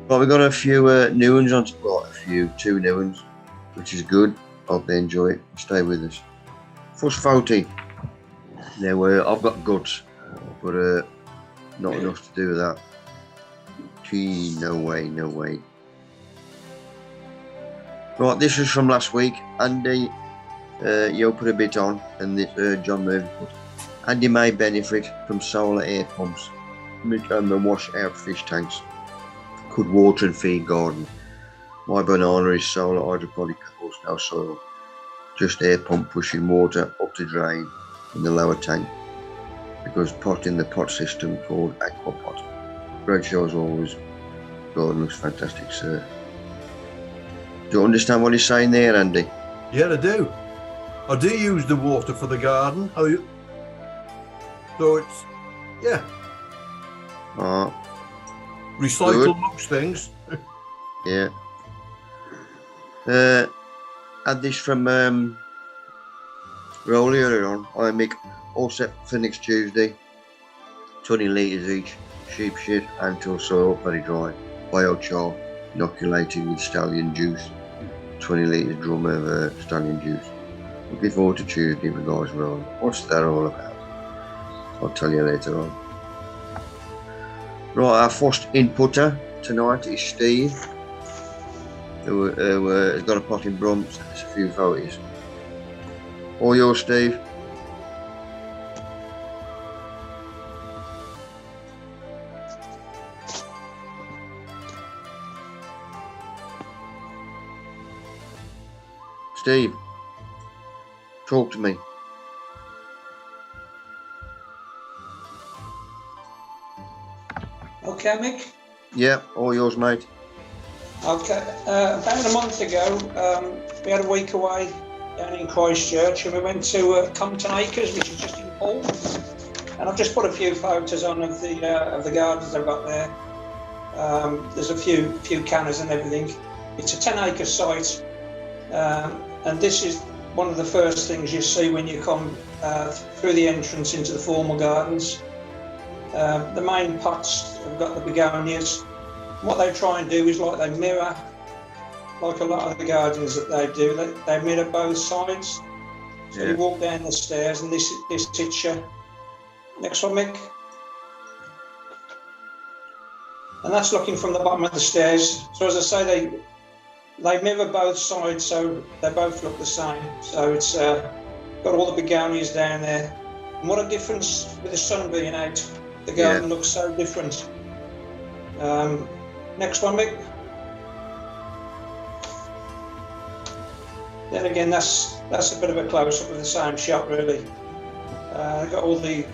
Well, we got a few new ones on, well, two new ones, which is good. Hope they enjoy it. Stay with us. First photo. Now, I've got guts, but not enough to do with that. Gee, no way, no way. Right, this is from last week. Andy, you put a bit on, and this John Murphy put. Andy may benefit from solar air pumps and wash out fish tanks. Could water and feed garden. My banana is solar hydroponic course, no soil. Just air pump pushing water up the drain in the lower tank. Because pot in the pot system called aquapot. Great show as always. Garden looks fantastic, sir. Do you understand what he's saying there, Andy? Yeah, I do. I do use the water for the garden. So it's, yeah. Recycle good. Most things. Yeah. Had this from Rolly earlier on. I make all set for next Tuesday. 20 litres each. Sheep shit and till soil very dry. Biochar inoculated with stallion juice. 20 litres drum of stallion juice. Looking forward to Tuesday with guys Rolly. What's that all about? I'll tell you later on. Right, our first inputter tonight is Steve, who has got a pot in Brumps. There's a few photos. All yours, Steve. Steve, talk to me. Okay, Mick? Yeah, all yours, mate. Okay. About a month ago, we had a week away down in Christchurch, and we went to Compton Acres, which is just in Hull. And I've just put a few photos on of the gardens I've got there. There's a few canners and everything. It's a 10-acre site, and this is one of the first things you see when you come through the entrance into the formal gardens. The main pots have got the begonias. What they try and do is they mirror, like a lot of the gardens that they do, they mirror both sides. So you walk down the stairs and this hits you. Next one, Mick. And that's looking from the bottom of the stairs. So as I say, they mirror both sides, so they both look the same. So it's got all the begonias down there. And what a difference with the sun being out. The garden looks so different. Next one, Mick. Then again, that's a bit of a close-up of the same shot, really. Got all the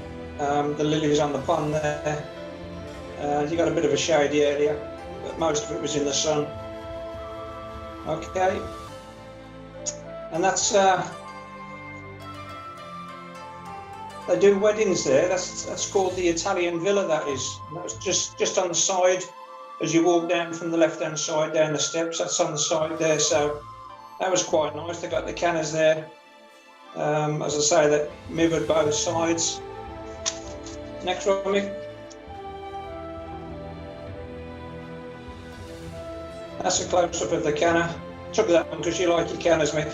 lilies on the pond there. You got a bit of a shady area, but most of it was in the sun. Okay, and that's. They do weddings there. That's called the Italian Villa. That is. And that was just on the side as you walk down from the left-hand side down the steps. That's on the side there. So that was quite nice. They got the canners there. As I say, that mirrored both sides. Next one, Mick. That's a close-up of the canner. Took that one because you like your canners, Mick.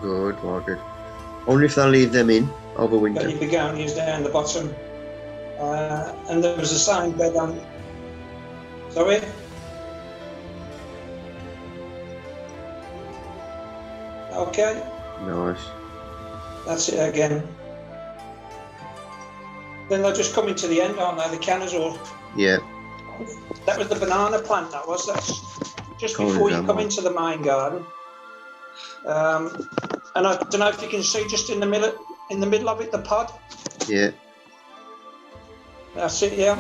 Good, like it. Only if they leave them in over winter. Got your begonias down the bottom. And there was the same bed on. Sorry? Okay. Nice. That's it again. Then they're just coming to the end, aren't they? The canners all. Yeah. That was the banana plant, that's just before you come into the main garden. And I don't know if you can see just in the middle of it, the pod. Yeah. That's it, yeah.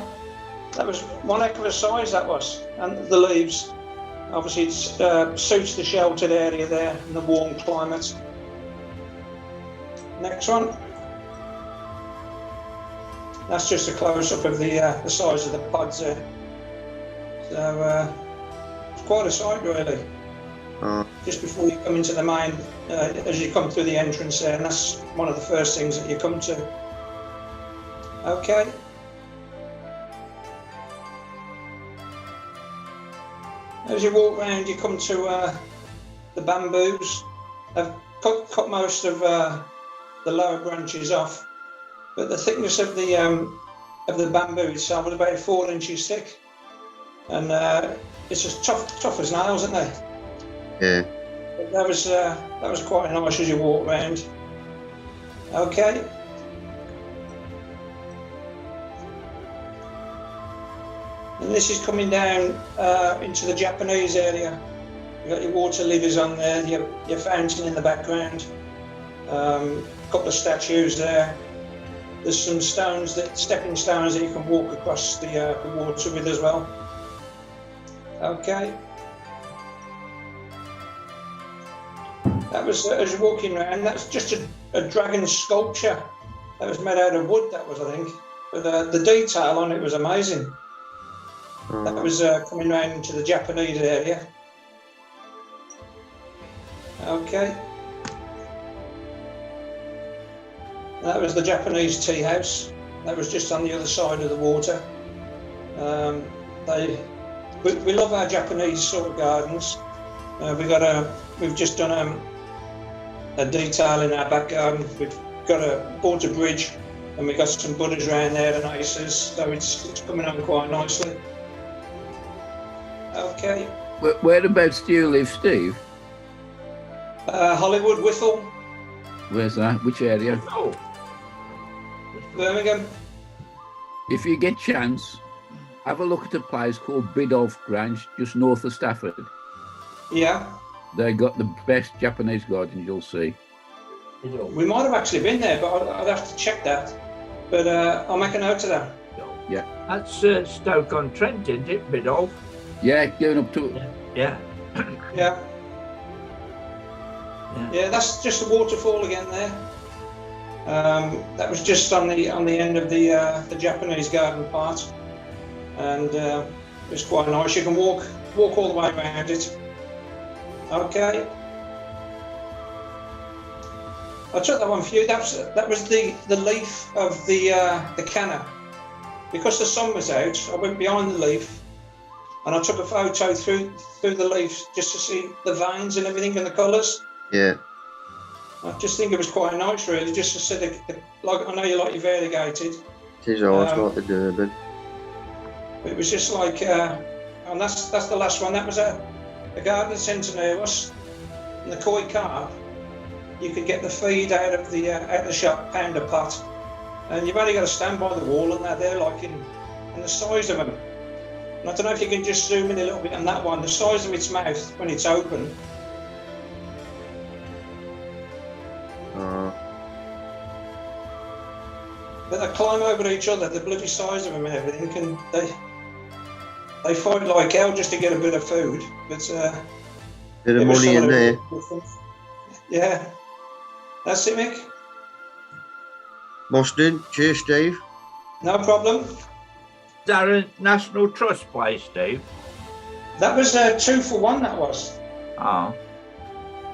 That was one heck of a size, that was. And the leaves, obviously it suits the sheltered area there in the warm climate. Next one. That's just a close-up of the size of the pods there. So it's quite a sight, really. Just before you come into the main, as you come through the entrance there, and that's one of the first things that you come to. Okay. As you walk round, you come to the bamboos. I've cut most of the lower branches off, but the thickness of the bamboo itself was about 4 inches thick, and it's as tough as nails, isn't it? Yeah. But that was quite nice as you walk around. Okay. And this is coming down into the Japanese area. You've got your water lilies on there, your fountain in the background, a couple of statues there. There's some stepping stones that you can walk across the water with as well. Okay. That was, as you're walking around, that's just a dragon sculpture that was made out of wood, that was, I think. But the detail on it was amazing. That was coming around into the Japanese area. Okay. That was the Japanese tea house. That was just on the other side of the water. We love our Japanese sort of gardens. We've just done a detail in our back garden. We've bought a bridge, and we got some Buddhas around there and Isis, so it's coming on quite nicely. Okay. Whereabouts do you live, Steve? Hollywood, Whittle. Where's that? Which area? Oh, Birmingham. If you get chance, have a look at a place called Biddulph Grange, just north of Stafford. Yeah. They got the best Japanese gardens you'll see. We might have actually been there, but I'd have to check that. But I'll make a note of that. Yeah. That's Stoke-on-Trent, isn't it? Biddulph. Yeah, going up to Yeah. Yeah. Yeah, that's just the waterfall again there. That was just on the end of the Japanese garden part, and it's quite nice. You can walk all the way around it. Okay. I took that one for you. That was the leaf of the canna. Because the sun was out, I went behind the leaf, and I took a photo through the leaf just to see the veins and everything and the colours. Yeah. I just think it was quite nice, really, just to see like, I know you like your variegated. It is always like the Durban. It was just like, and that's the last one. That was a garden centre near us, in the koi carp. You could get the feed out of the shop, pound a pot, and you've only got to stand by the wall, and they're like in the size of them. And I don't know if you can just zoom in a little bit on that one. The size of its mouth when it's open. But they climb over each other, the bloody size of them and everything, and they fight like hell just to get a bit of food. But Bit of money in there. Yeah, that's it, Mick. Mustard. Cheers, Steve. No problem. Is that a National Trust place, Steve? That was 2 for 1. That was. Oh,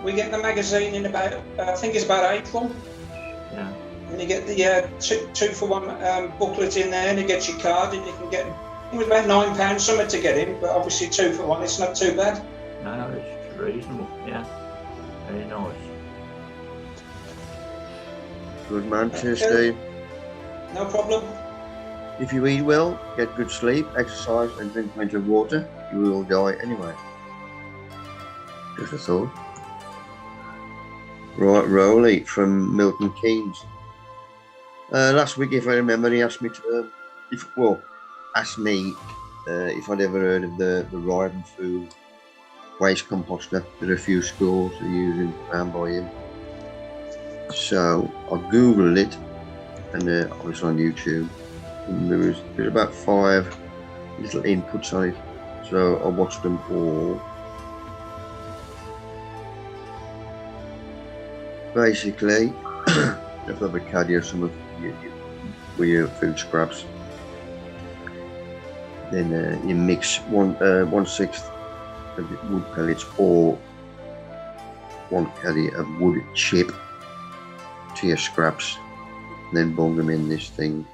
We get the magazine in about, I think it's about April. yeah. And you get the 2 for 1 booklet in there, and you get your card, and you can get. It was about £9 something to get in, but obviously 2 for 1. It's not too bad. No, it's reasonable. Yeah, very nice. Good man. Cheers, Okay. Steve. No problem. If you eat well, get good sleep, exercise, and drink plenty of water, you will die anyway. Just a thought. Right, Rowley from Milton Keynes. Last week, if I remember, he asked me to, asked me if I'd ever heard of the Ryden Food waste composter that a few schools are using around by him. So I googled it, and I was on YouTube. And there's about 5 little inputs on it, so I watched them all. Basically, you have to have a caddy or some of your food scraps. Then you mix 1/6 of the wood pellets or 1 caddy of wood chip to your scraps, and then bung them in this thing.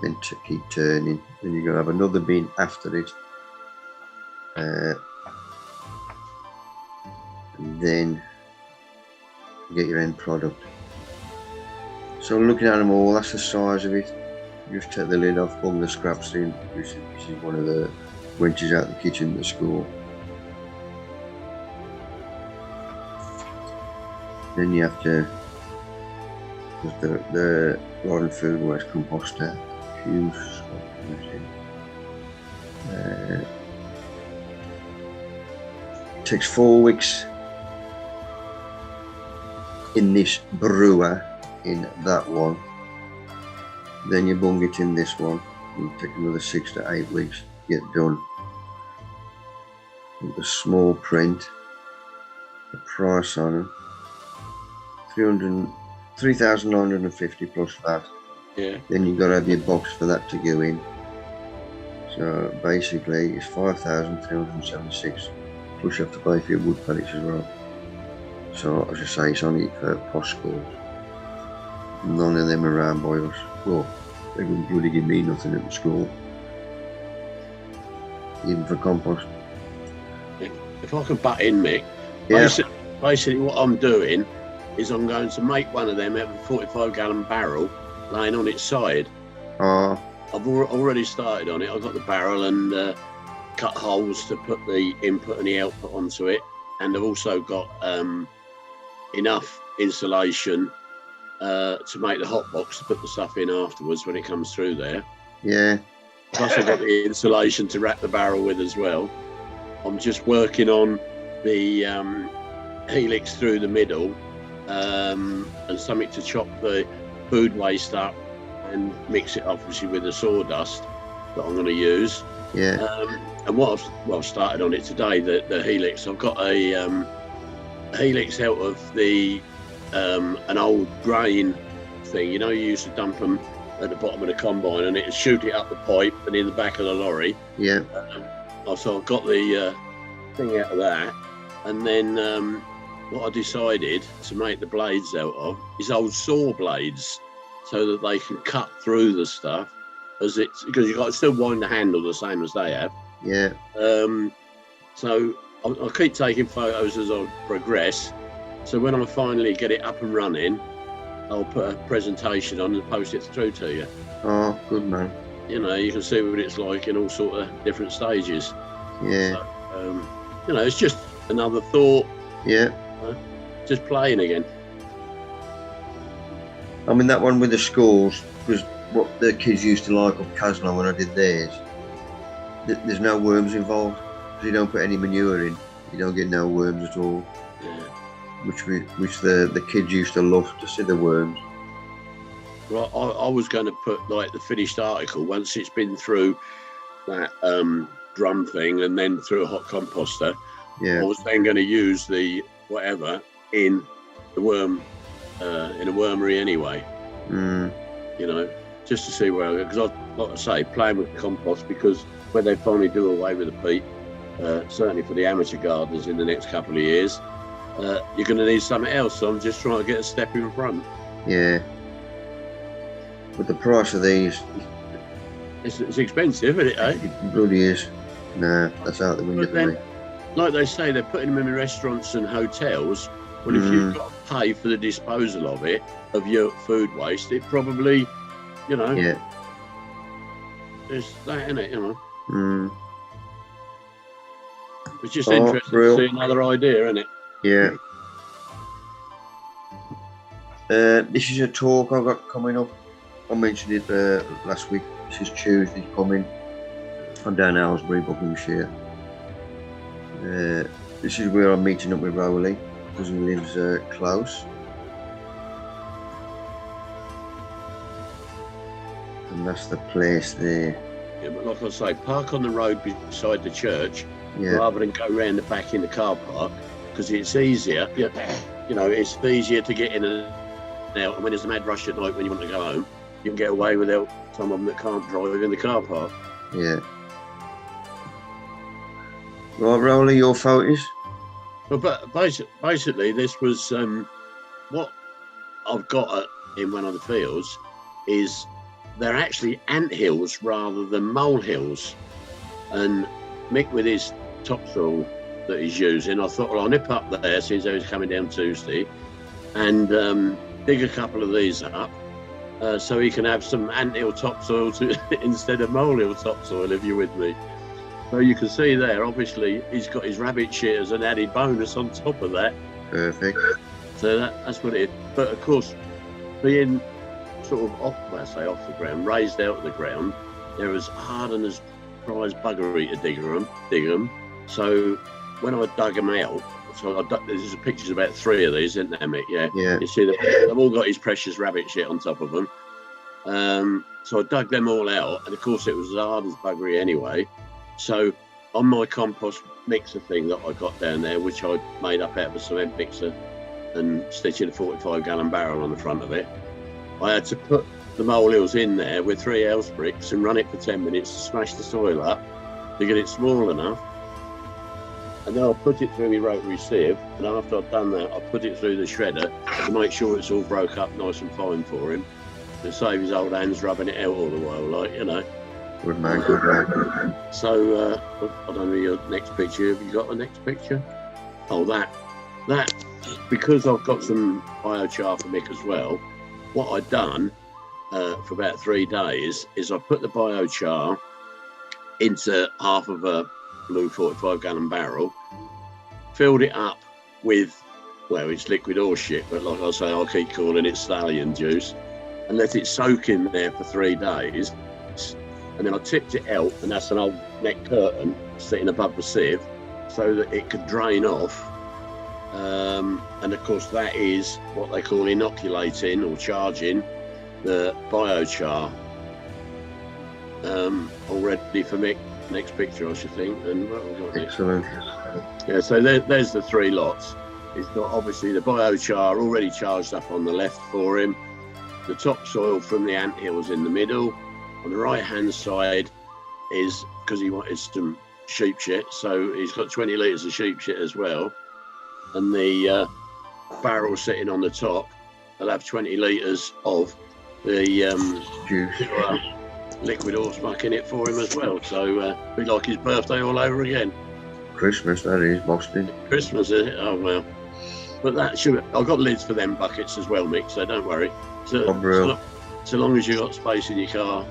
Then to keep turning. Then you're gonna have another bin after it. and then you get your end product. So looking at them all, that's the size of it. You just take the lid off, bung the scraps in. This is one of the wenches out of the kitchen at the school. Then you have to, the garden food waste composter, fuse, takes 4 weeks in this brewer, in that one. Then you bung it in this one. It'll take another 6 to 8 weeks to get done. With the small print, the price on them, 3,950 plus that. Yeah. Then you've got to have your box for that to go in. So basically it's 5,376 plus you have to pay for your wood pellets as well. So as I say, it's only for posh schools. None of them around by us. Well, they wouldn't really give me nothing at the school, even for compost. If I can butt in, Mick, Yeah. basically what I'm doing is I'm going to make one of them out of a 45-gallon barrel laying on its side. I've already started on it. I've got the barrel and cut holes to put the input and the output onto it, and I've also got enough insulation to make the hot box to put the stuff in afterwards when it comes through there. Yeah. Plus I've got the insulation to wrap the barrel with as well. I'm just working on the helix through the middle and something to chop the food waste up and mix it obviously with the sawdust that I'm going to use. Yeah. And what I've started on it today, the helix. I've got a helix out of the an old grain thing. You know, you used to dump them at the bottom of the combine and it'd shoot it up the pipe and in the back of the lorry. Yeah. So I've got the thing out of that, and then what I decided to make the blades out of is old saw blades, so that they can cut through the stuff as it's, because you've got to still wind the handle the same as they have. Yeah. So I'll keep taking photos as I progress. So when I finally get it up and running, I'll put a presentation on and post it through to you. Oh, good man. You know, you can see what it's like in all sort of different stages. Yeah. So, you know, it's just another thought. Yeah. Just playing again. I mean, that one with the schools was what the kids used to like up Casno when I did theirs. There's no worms involved. Because you don't put any manure in. You don't get no worms at all. Yeah. Which the kids used to love to see the worms. Well, I was going to put like the finished article once it's been through that drum thing and then through a hot composter. Yeah. I was then going to use the whatever in the worm in a wormery anyway. Mm. You know, just to see where I go, because I, like I say, playing with compost, because when they finally do away with the peat, certainly for the amateur gardeners in the next couple of years, you're going to need something else. So I'm just trying to get a step in front. Yeah. But the price of these, It's expensive, isn't it? Eh? it bloody is. Nah, that's out the window But for me. then, like they say, they're putting them in restaurants and hotels. Well, if you've got to pay for the disposal of it, of your food waste, it probably, you know, Yeah. there's that in it, you know. Mm. It's just Oh, interesting real. to see another idea, isn't it? Yeah. This is a talk I've got coming up. I mentioned it last week. This is Tuesday coming. I'm down Aylesbury, Buckinghamshire. This is where I'm meeting up with Rowley, because he lives close. And that's the place there. Yeah, but like I say, park on the road beside the church Yeah. rather than go round the back in the car park, because it's easier. You know, it's easier to get in and out. And when there's a mad rush at night when you want to go home, you can get away without some of them that can't drive in the car park. Yeah. Right, Rowley, your photos? Well, but basically, this was what I've got in one of the fields is they're actually ant hills rather than mole hills. And Mick with his topsoil that he's using. I thought, well, I'll nip up there since I was coming down Tuesday and dig a couple of these up so he can have some anthill topsoil instead of molehill topsoil, if you're with me. So you can see there, obviously, he's got his rabbit shit as an added bonus on top of that. Perfect. So that's what it is. But of course, being sort of off the ground, raised out of the ground, they're as hard and as dry as buggery to dig them. So when I dug them out, there's pictures about 3 of these, isn't there, Mick? Yeah. You see they've all got his precious rabbit shit on top of them. So I dug them all out, and of course it was as hard as buggery anyway. So on my compost mixer thing that I got down there, which I made up out of a cement mixer and stitching a 45-gallon barrel on the front of it, I had to put the molehills in there with 3 house bricks and run it for 10 minutes to smash the soil up to get it small enough. And then I'll put it through my rotary sieve, and after I've done that, I'll put it through the shredder to make sure it's all broke up nice and fine for him, to save his old hands rubbing it out all the while, like, you know. Good man, good man. So, I don't know your next picture. Have you got the next picture? Oh, that, because I've got some biochar for Mick as well, what I'd done for about 3 days is I put the biochar into half of a blue 45-gallon barrel, filled it up with, well, it's liquid horse shit, but like I say, I'll keep calling it stallion juice, and let it soak in there for 3 days. And then I tipped it out, and that's an old neck curtain sitting above the sieve so that it could drain off. And of course, that is what they call inoculating or charging the biochar. All ready for Mick. Next picture, I should think. And what have we got here? Excellent. Yeah, so there's the 3 lots. It's got obviously the biochar already charged up on the left for him, the topsoil from the anthills in the middle. On the right-hand side is, because he wanted some sheep shit, so he's got 20 litres of sheep shit as well. And the barrel sitting on the top, will have 20 litres of the Juice. Liquid horse muck in it for him as well. So be like his birthday all over again. Christmas, that is, Boston. Christmas, is it? Oh, well. But that should, I've got lids for them buckets as well, Mick, so don't worry. So long as you've got space in your car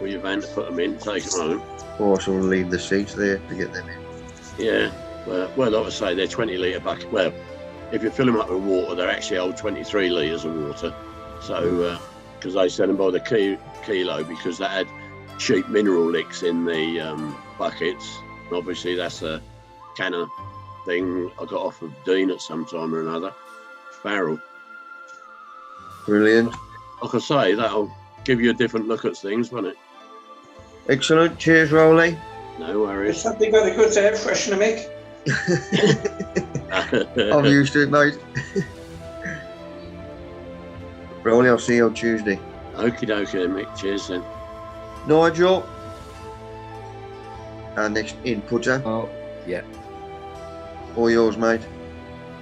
or your van to put them in, take them home. Also, we'll leave the seats there to get them in. Yeah, well, like I say, they're 20 litre bucket. Well, if you fill them up with water, they're actually hold 23 litres of water. So, because they sell them by the kilo, because that had cheap mineral licks in the buckets. And obviously, that's a canner thing I got off of Dean at some time or another. Barrel. Brilliant. Like I say, that'll give you a different look at things, won't it? Excellent. Cheers, Rowley. No worries. It's something very good to have freshener, Mick. I'm used to it, mate. Rowley, I'll see you on Tuesday. Okie dokie then, Mick. Cheers then. Nigel. Our next inputter. Oh, yeah. All yours, mate.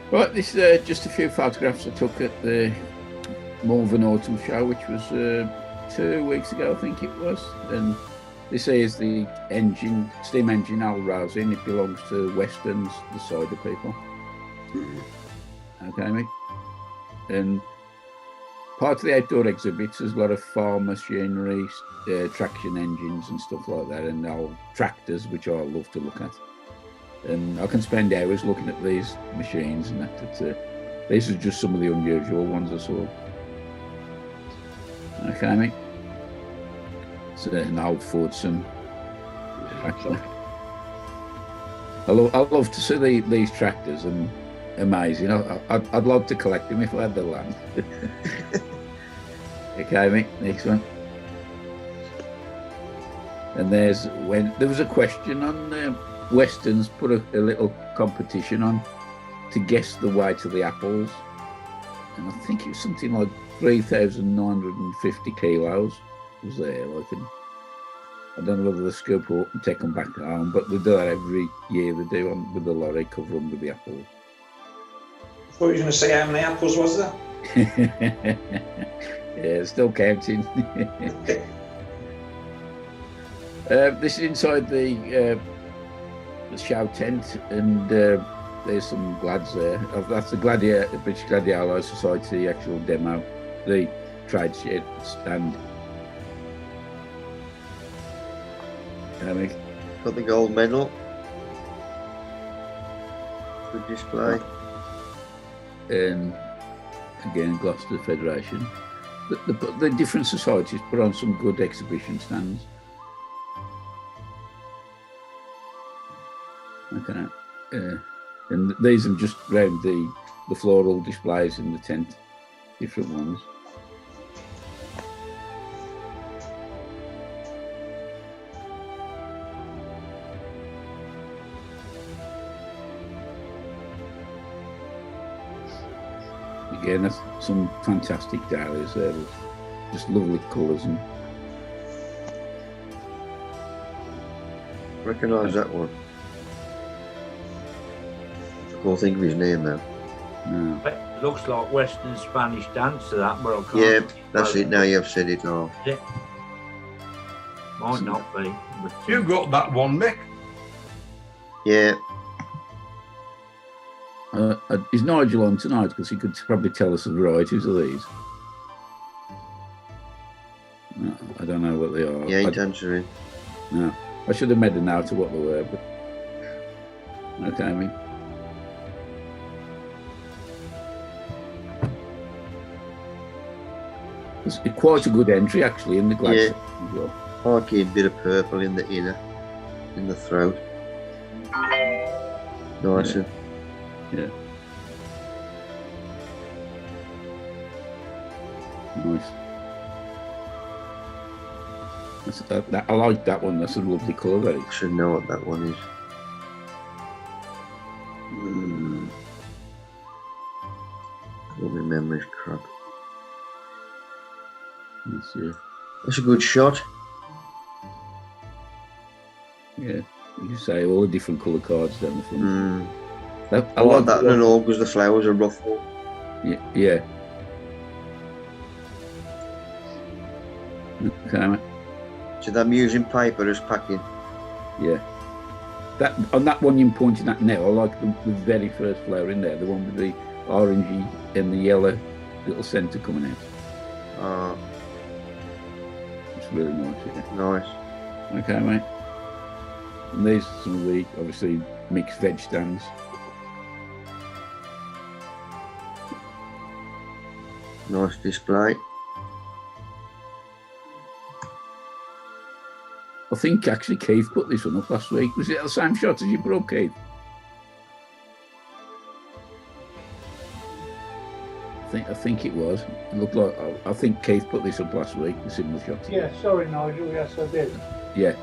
Right, this is just a few photographs I took at the Malvern Autumn Show, which was 2 weeks ago, I think it was. And this is the steam engine Al Rosin. It belongs to Western's, the cider people. Okay, mate. And part of the outdoor exhibits, there's a lot of farm machinery, traction engines and stuff like that, and old tractors, which I love to look at. And I can spend hours looking at these machines and that. These are just some of the unusual ones I saw. Okay, mate. It's an old Fordson tractor. I love to see these tractors, and amazing. I'd love to collect them if I had the land. Okay, mate. Next one. And there was a question on Westerns put a little competition on to guess the weight of the apples, and I think it was something like 3,950 kilos was there. I don't know whether they scoop up and take them back home, but they do that every year. They do with the lorry, cover them with the apples. I thought you were going to say how many apples was there? Yeah, still counting. This is inside the the show tent, and there's some glads there. That's the British Gladiator Society actual demo, the trade shed stand. Got the gold medal. Good display. And again, Gloucester Federation. The different societies put on some good exhibition stands. Okay. And these are just round the floral displays in the tent, different ones. Again, that's some fantastic dahlias there, just lovely colours. And recognise that one. I can't think of his name now. no. It looks like Western Spanish dance to that, but I can't. Yeah, that's it. Now you've said it all. Might not be. But, You got that one, Mick? Yeah, Is Nigel on tonight? Because he could probably tell us the varieties of these. No, I don't know what they are. he ain't answering. No, I should have made a note of what they were, but okay, I mean. It's quite a good entry actually in the glass. Yeah. As well. Like a bit of purple in the inner, in the throat. Nice. Yeah. Yeah. Nice. I like that one. That's a lovely colour. That I should know what that one is. All my memory's crap. is. That's a good shot. Yeah. You say all the different colour cards down the front. I like that and all because the flowers are ruffled. Yeah. Okay, mate. So they're using paper as packing. Yeah. That on that one you're pointing at now, I like the very first flower in there, the one with the orangey and the yellow little centre coming out. It's really nice, yeah. Nice. Okay, mate. And these are some of the obviously mixed veg stands. Nice display. I think actually Keith put this one up last week. Was it the same shot as you put up, Keith? I think it was. It looked like I think Keith put this up last week. The similar shot. Yeah, sorry, Nigel. Yes, I did. Yeah.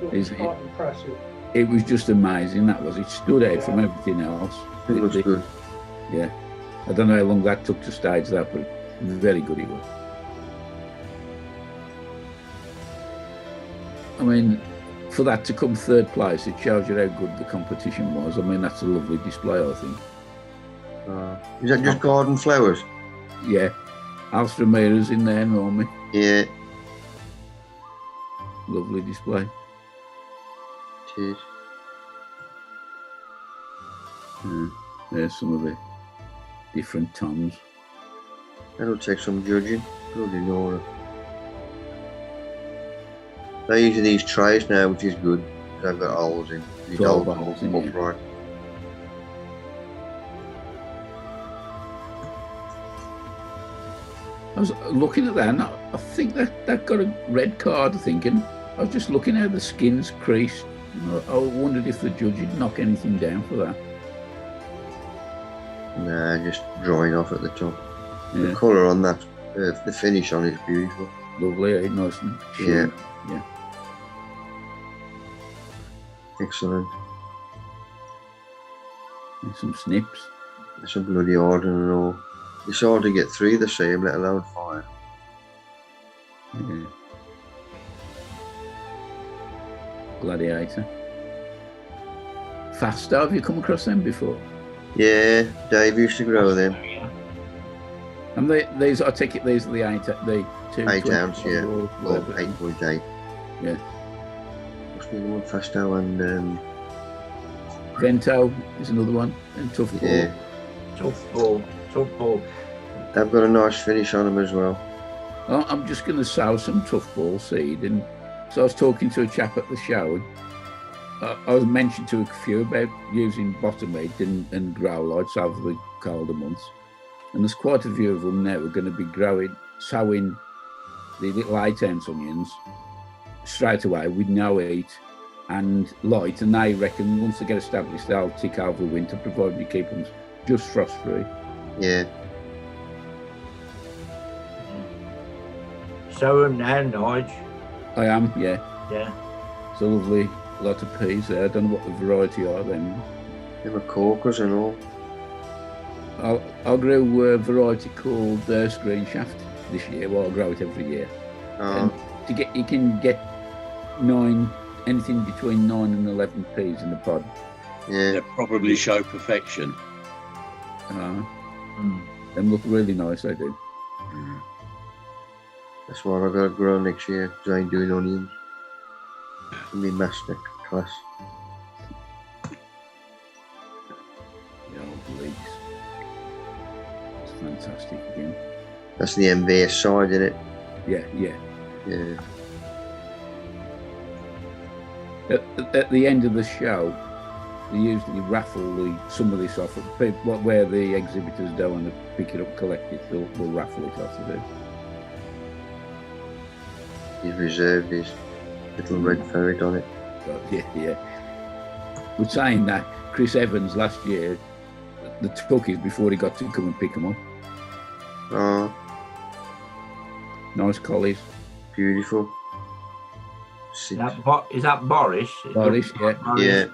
It was quite impressive. It was just amazing. That was. It stood out from everything else. It looks good. Yeah. I don't know how long that took to stage that, but very good it was. I mean, for that to come third place, it shows you how good the competition was. I mean, that's a lovely display, I think. Is that just garden flowers? Yeah. Alstramira's in there, normally. Yeah, Lovely display. it is. There's some of the different toms. That'll take some judging. Good in order. They're using these trays now, which is good. They've got holes in. These 12 holes holes in, upright. I was looking at that, and I think that got a red card, I think, and I was just looking at the skin's creased. I wondered if the judge would knock anything down for that. Nah, just drying off at the top. Yeah. The colour on that, the finish on it is beautiful. Lovely, eh? Nice and Yeah. Yeah. Excellent. And some snips. It's a bloody order and all. It's hard to get through the same, let alone 5. Yeah. Gladiator. Faster, have you come across them before? Yeah, Dave used to grow them. And these, I take it these are the 2 8 ounce, yeah. or Or whatever. 8.8. Yeah. What's the other one? Fasto and Vento is another one, and Tough Ball. Yeah, Tough ball. Tough ball. they've got a nice finish on them as well. I'm just going to sow some Tough Ball seed. And so I was talking to a chap at the show. I was mentioned to a few about using bottom head and grow lights over the colder months. And there's quite a few of them now who are going to be sowing the little 8-ounce onions straight away with no heat and light. And they reckon once they get established, they'll tick over the winter, provided you keep them just frost-free. Yeah. So now, Nige. I am, yeah. Yeah. It's a lovely lot of peas there. I don't know what the variety are then. They were corkers and all. I'll grow a variety called Screen Shaft this year. Well, I'll grow it every year. And you can get anything between 9 and 11 peas in the pod. Yeah. They probably show perfection. Them look really nice, they do. That's what I've got to grow next year, because I ain't doing onions. In my master class. The old leeks. It's fantastic again. That's the MVS side, isn't it? Yeah. Yeah. At the end of the show, they usually raffle some of this off. Where the exhibitors don't want to pick it up, collect it, they'll raffle it off to do. He's reserved his little red ferret on it. But yeah. But saying that, Chris Evans last year, the took before he got to come and pick them up. Oh, Nice collies. beautiful. Is that Boris? Boris, yeah. Boris, Yeah.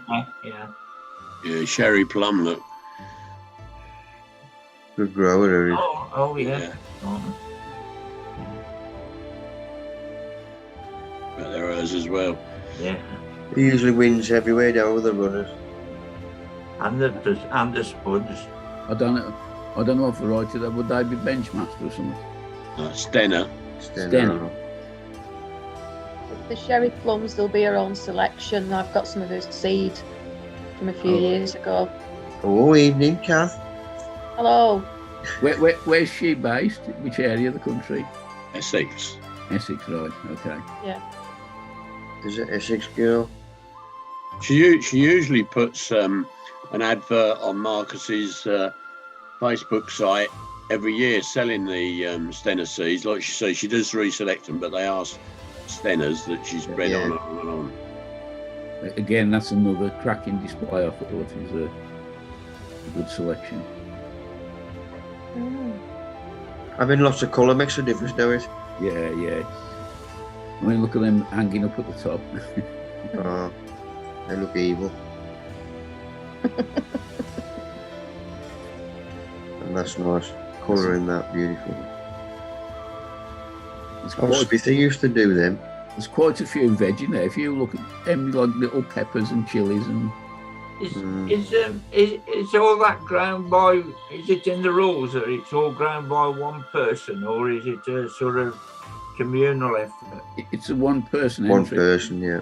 yeah. Yeah, sherry plum look. Good grower, he is. Oh yeah. But they're hers as well. Yeah. He usually wins everywhere down with the runners. And the spuds. I don't know what variety that would they be Benchmaster or something. Stenner. Stenner. The sherry plums, there'll be her own selection. I've got some of her seed from a few years ago. Oh, evening, Kath. Hello. Where's she based? Which area of the country? Essex. Essex, right? Okay. Yeah. Is it Essex girl? She usually puts an advert on Marcus's Facebook site every year selling the Stenner seeds. Like she says, she does reselect them, but they are Stenners that she's bred on and on. Again, that's another cracking display. I thought is a good selection. Having lots of colour makes a difference, don't it? Yeah. I mean, look at them hanging up at the top. Oh, they look evil. And that's nice. Colour in that, beautiful. Smith used to do them. There's quite a few veg in there. If you look at them, like little peppers and chilies and. Is all that grown by? Is it in the rules that it's all grown by one person, or is it a sort of communal effort? It's a one-person One entry. person, yeah.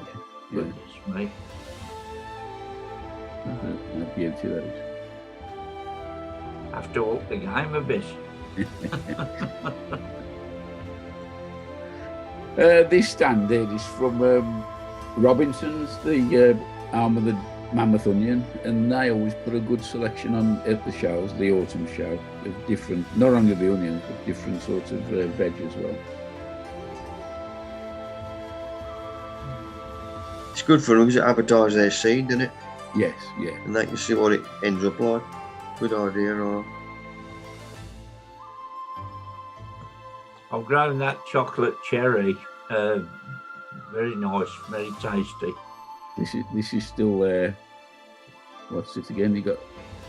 Goodness me. No beauty that is. Have to up the game a bit. This stand there is from Robinson's, the arm of the Mammoth Onion, and they always put a good selection on at the shows, the autumn show, of different, not only the onions, but different sorts of veg as well. It's good for them because it advertises their seed, doesn't it? Yes, yeah. And they can see what it ends up like. Good idea, or I've grown that chocolate cherry. Very nice, very tasty. This is still there. What's it again? You got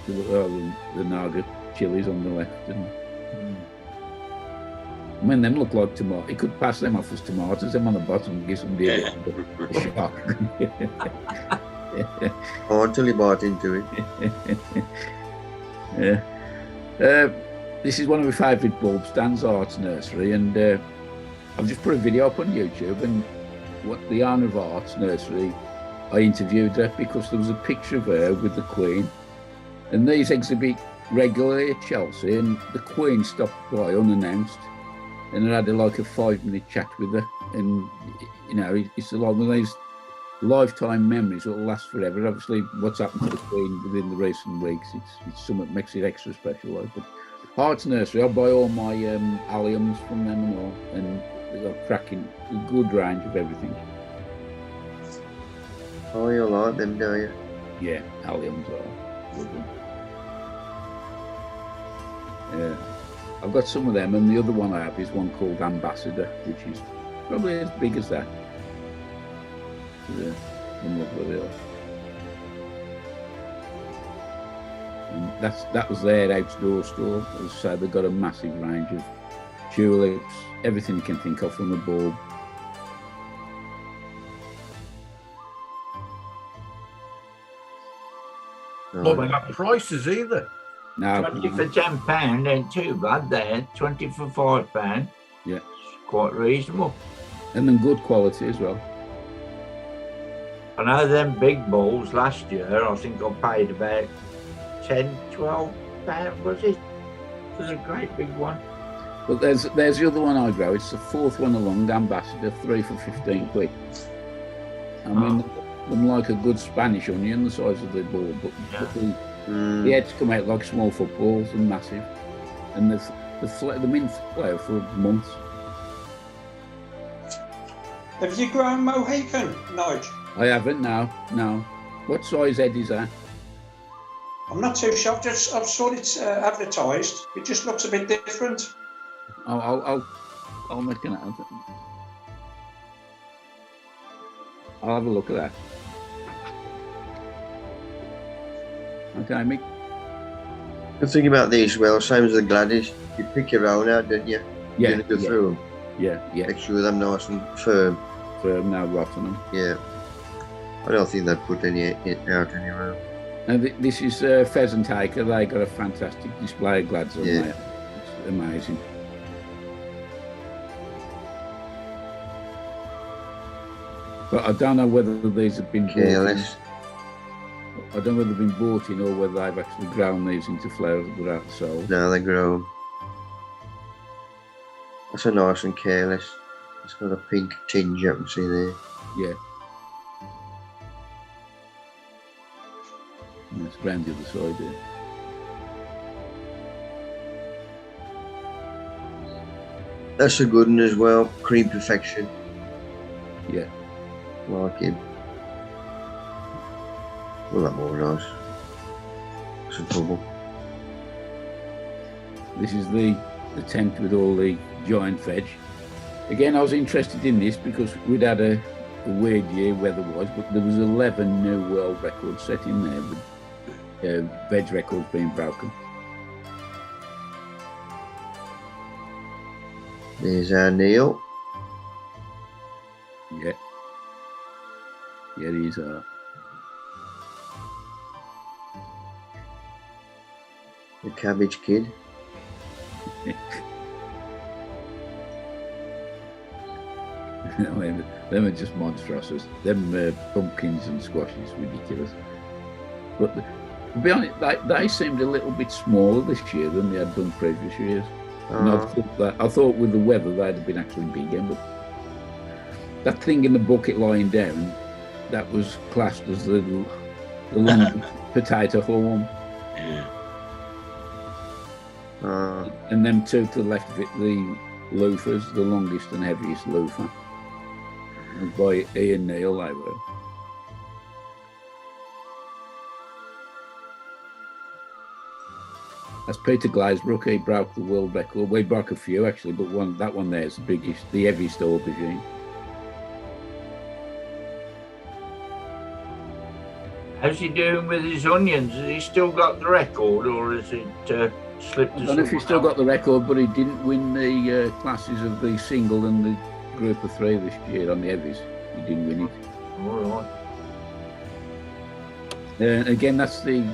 the Naga chilies on the left, and I mean, them look like tomato. You could pass them off as tomatoes. Them on the bottom and give somebody a shock. oh, until you bite into it. Yeah. This is one of my favourite bulb stands, Arts Nursery, and I've just put a video up on YouTube. And what the owner of Arts Nursery I interviewed her because there was a picture of her with the Queen, and these exhibit regularly at Chelsea, and the Queen stopped by unannounced, and I had like a 5-minute chat with her, and you know, it's like one of these lifetime memories that will last forever. Obviously, what's happened to the Queen within the recent weeks, it's something that makes it extra special. Like, but Hearts Nursery, I buy all my alliums from them and all, and they've got cracking, a good range of everything. Oh, you like them, do you? Yeah, alliums are lovely. Yeah, I've got some of them, and the other one I have is one called Ambassador, which is probably as big as that. Yeah, I'm lovely they are. And that was their outdoor store. As I say, they've got a massive range of tulips, everything you can think of from the bulb. Not got prices either. Now, 20 for £10 ain't too bad there. 20 for £5. Yeah. It's quite reasonable. And then good quality as well. I know them big balls last year, I think I paid about £10, £12, was it? It was a great big one. But there's the other one I grow. It's the fourth one along, Ambassador, 3 for 15 quid. I mean, them like a good Spanish onion, the size of the ball, but the heads come out like small footballs and massive. And the mint flower for months. Have you grown Mohican, Nige? I haven't now. No. What size head is that? I'm not too sure. I've saw it advertised. It just looks a bit different. I'll make an. I'll have a look at that. Okay, Mick. The thing about these, well, same as the Gladys, you pick your own out, don't you? Yeah. You're gonna go through them. Yeah. Make sure they're nice and firm. Firm, now rotten them. Yeah. I don't think they'd put any out anywhere. And this is Pheasant Acre. They got a fantastic display of glads on there. It's amazing. But I don't know whether these have been bought in. I don't know whether they've been bought in or whether they've actually grown these into flowers that are sold. No, they grow. That's a nice and careless. It's got a pink tinge you can see there. Yeah. And it's round the other side there. That's a good one as well. Cream Perfection. Yeah. Like him. Well, that more nice. Some trouble. This is the tent with all the giant veg. Again, I was interested in this because we'd had a weird year weather-wise, but there was 11 new world records set in there with veg records being broken. There's our Neil. Yeah. Yeah, these are. The Cabbage Kid. Them are just monstrous. Them pumpkins and squashes, ridiculous. But to be honest, they seemed a little bit smaller this year than they had done previous years. And I thought with the weather they'd have been actually bigger, but that thing in the bucket lying down, that was classed as the long potato horn. And them two to the left of it, the loafers, the longest and heaviest loafer. By Ian Neal, they were. That's Peter Glazebrook. He broke the world record. Well, he broke a few actually, but that one there is the biggest, the heaviest aubergine. How's he doing with his onions? Has he still got the record, or has it slipped? I don't know if he's still got the record, but he didn't win the classes of the single and the group of 3 this year on the heavies. He didn't win it. All right. Again, that's the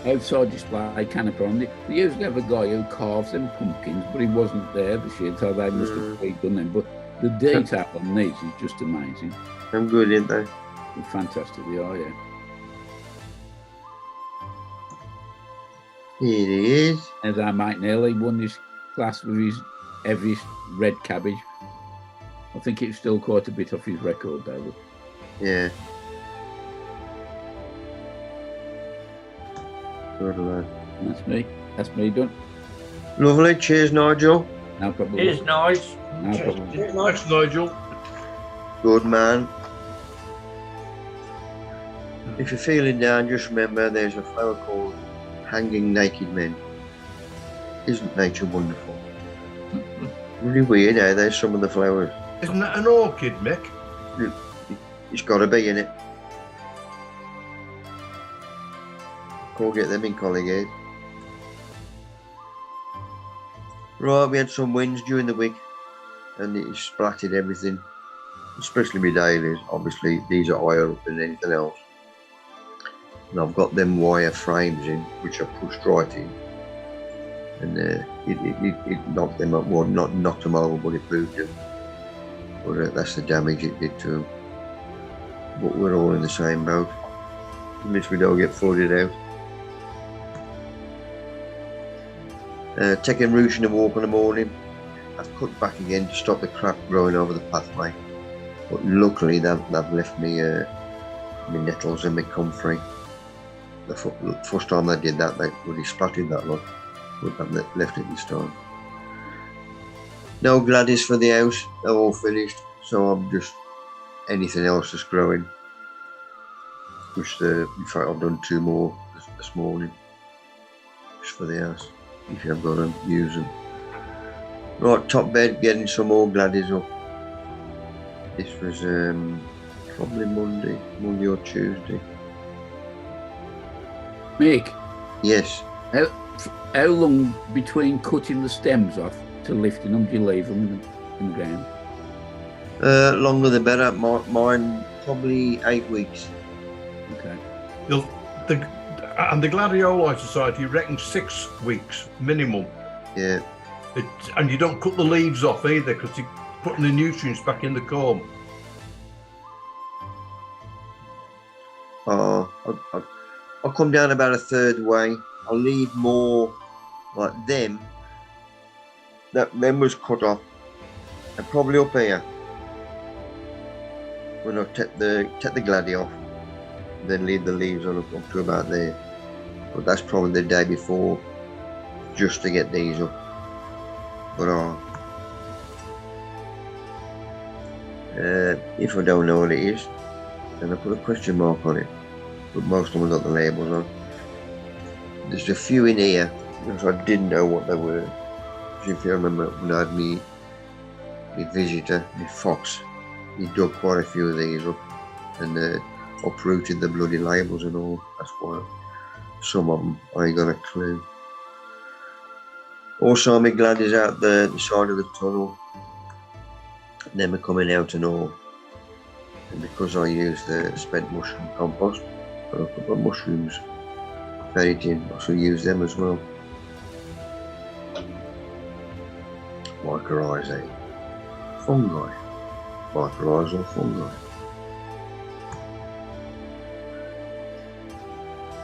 outside display canopy on. They usually have a guy who carves them pumpkins, but he wasn't there this year, so they must have redone them. But the detail on these is just amazing. I'm good, ain't they? They're fantastic, they are, yeah. Here he is. As our Mike Nearly won this class with his heaviest red cabbage. I think it's still quite a bit off his record, though. Yeah. Good lad. That's me. That's me done. Lovely. Cheers, Nigel. No problem. It is nice. No problem. Thanks, Nigel. Good man. If you're feeling down, just remember there's a flower called Hanging Naked Men. Isn't nature wonderful? Really weird, eh? There's some of the flowers. Isn't that an orchid, Mick? It's got to be in it. Can't get them in Colligate. Right, we had some winds during the week and it splattered everything, especially my dailies. Obviously, these are higher up than anything else. And I've got them wire frames in, which I pushed right in. And it knocked them up. Well, not knocked them over, but it moved them. But that's the damage it did to them. But we're all in the same boat. At least we don't get flooded out. Taking roots in the walk in the morning. I've cut back again to stop the crap growing over the pathway. But luckily they've left me my nettles and my comfrey. The first time they did that, they really splattered that lot. But I've left it this time. No Gladys for the house, they're all finished. So I'm just anything else that's growing. Which in fact I've done 2 more this morning. Just for the house. If you've got to use them. Right, top bed, getting some more Gladys up. This was probably Monday or Tuesday. Mick, Yes. how long between cutting the stems off to lifting them do you leave them in the ground? Longer the better. Mine probably 8 weeks. Okay. And the Gladioli Society reckons 6 weeks minimum. Yeah. And you don't cut the leaves off either because you're putting the nutrients back in the corm. I'll come down about a third way. I'll leave more like them. Them was cut off, and probably up here when I take the gladi off, then leave the leaves on up to about there. But that's probably the day before, just to get these up. But if I don't know what it is, then I put a question mark on it. But most of them have got the labels on. There's a few in here because I didn't know what they were. If you remember when I had me visitor, my fox, he dug quite a few of these up and uprooted the bloody labels and all. That's why some of them I ain't got a clue. Also, I'm glad he's out the side of the tunnel. Them are coming out and all. And because I use the spent mushroom compost, I've got a couple of mushrooms buried in. I also use them as well. Mycorrhizae. Fungi. Mycorrhizal fungi.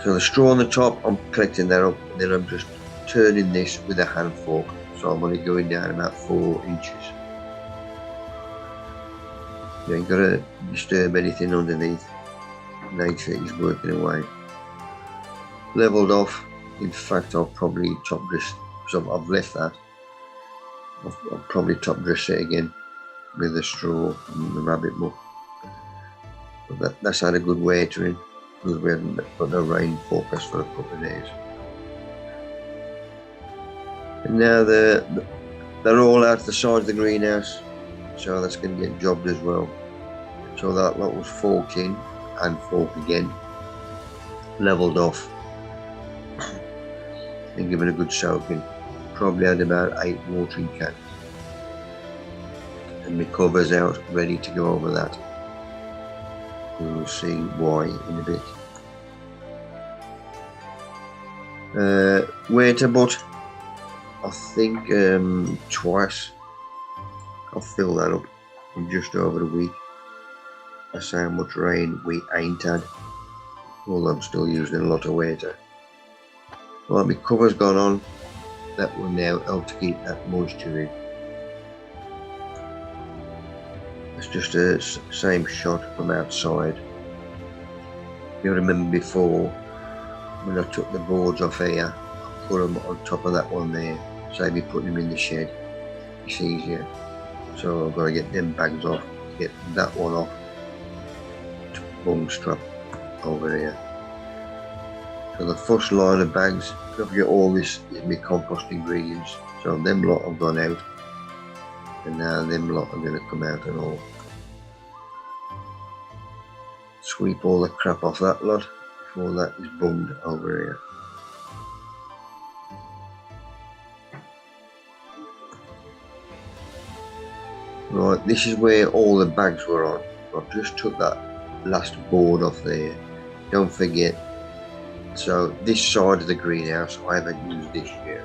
So the straw on the top, I'm collecting that up, and then I'm just turning this with a hand fork. So I'm only going down about 4 inches. You ain't got to disturb anything underneath. Nature is working away. Leveled off. In fact, I'll probably top dress. So I've left that. I'll probably top dress it again with the straw and the rabbit muck. But that's had a good watering because we haven't got no rain forecast for a couple of days. And now they're all out the side of the greenhouse, so that's going to get jobbed as well. So that lot was forked in and forked again, levelled off and given a good soaking. Probably had about 8 watering cans. And my cover's out, ready to go over that. We'll see why in a bit. Winter, but I think twice I'll fill that up in just over a week. That's how much rain we ain't had. Although I'm still using a lot of water. Right, my cover's gone on. That will now help to keep that moisture in. It's just a same shot from outside. You remember before when I took the boards off here, I put them on top of that one there. Save me putting them in the shed. It's easier. So I've got to get them bags off, get that one off. Bung strap over here. So the first line of bags, don't forget all this is my compost ingredients. So them lot have gone out. And now them lot are going to come out and all. Sweep all the crap off that lot before that is bunged over here. Right, this is where all the bags were on. I've just took that last board off there. Don't forget. So this side of the greenhouse I haven't used this year.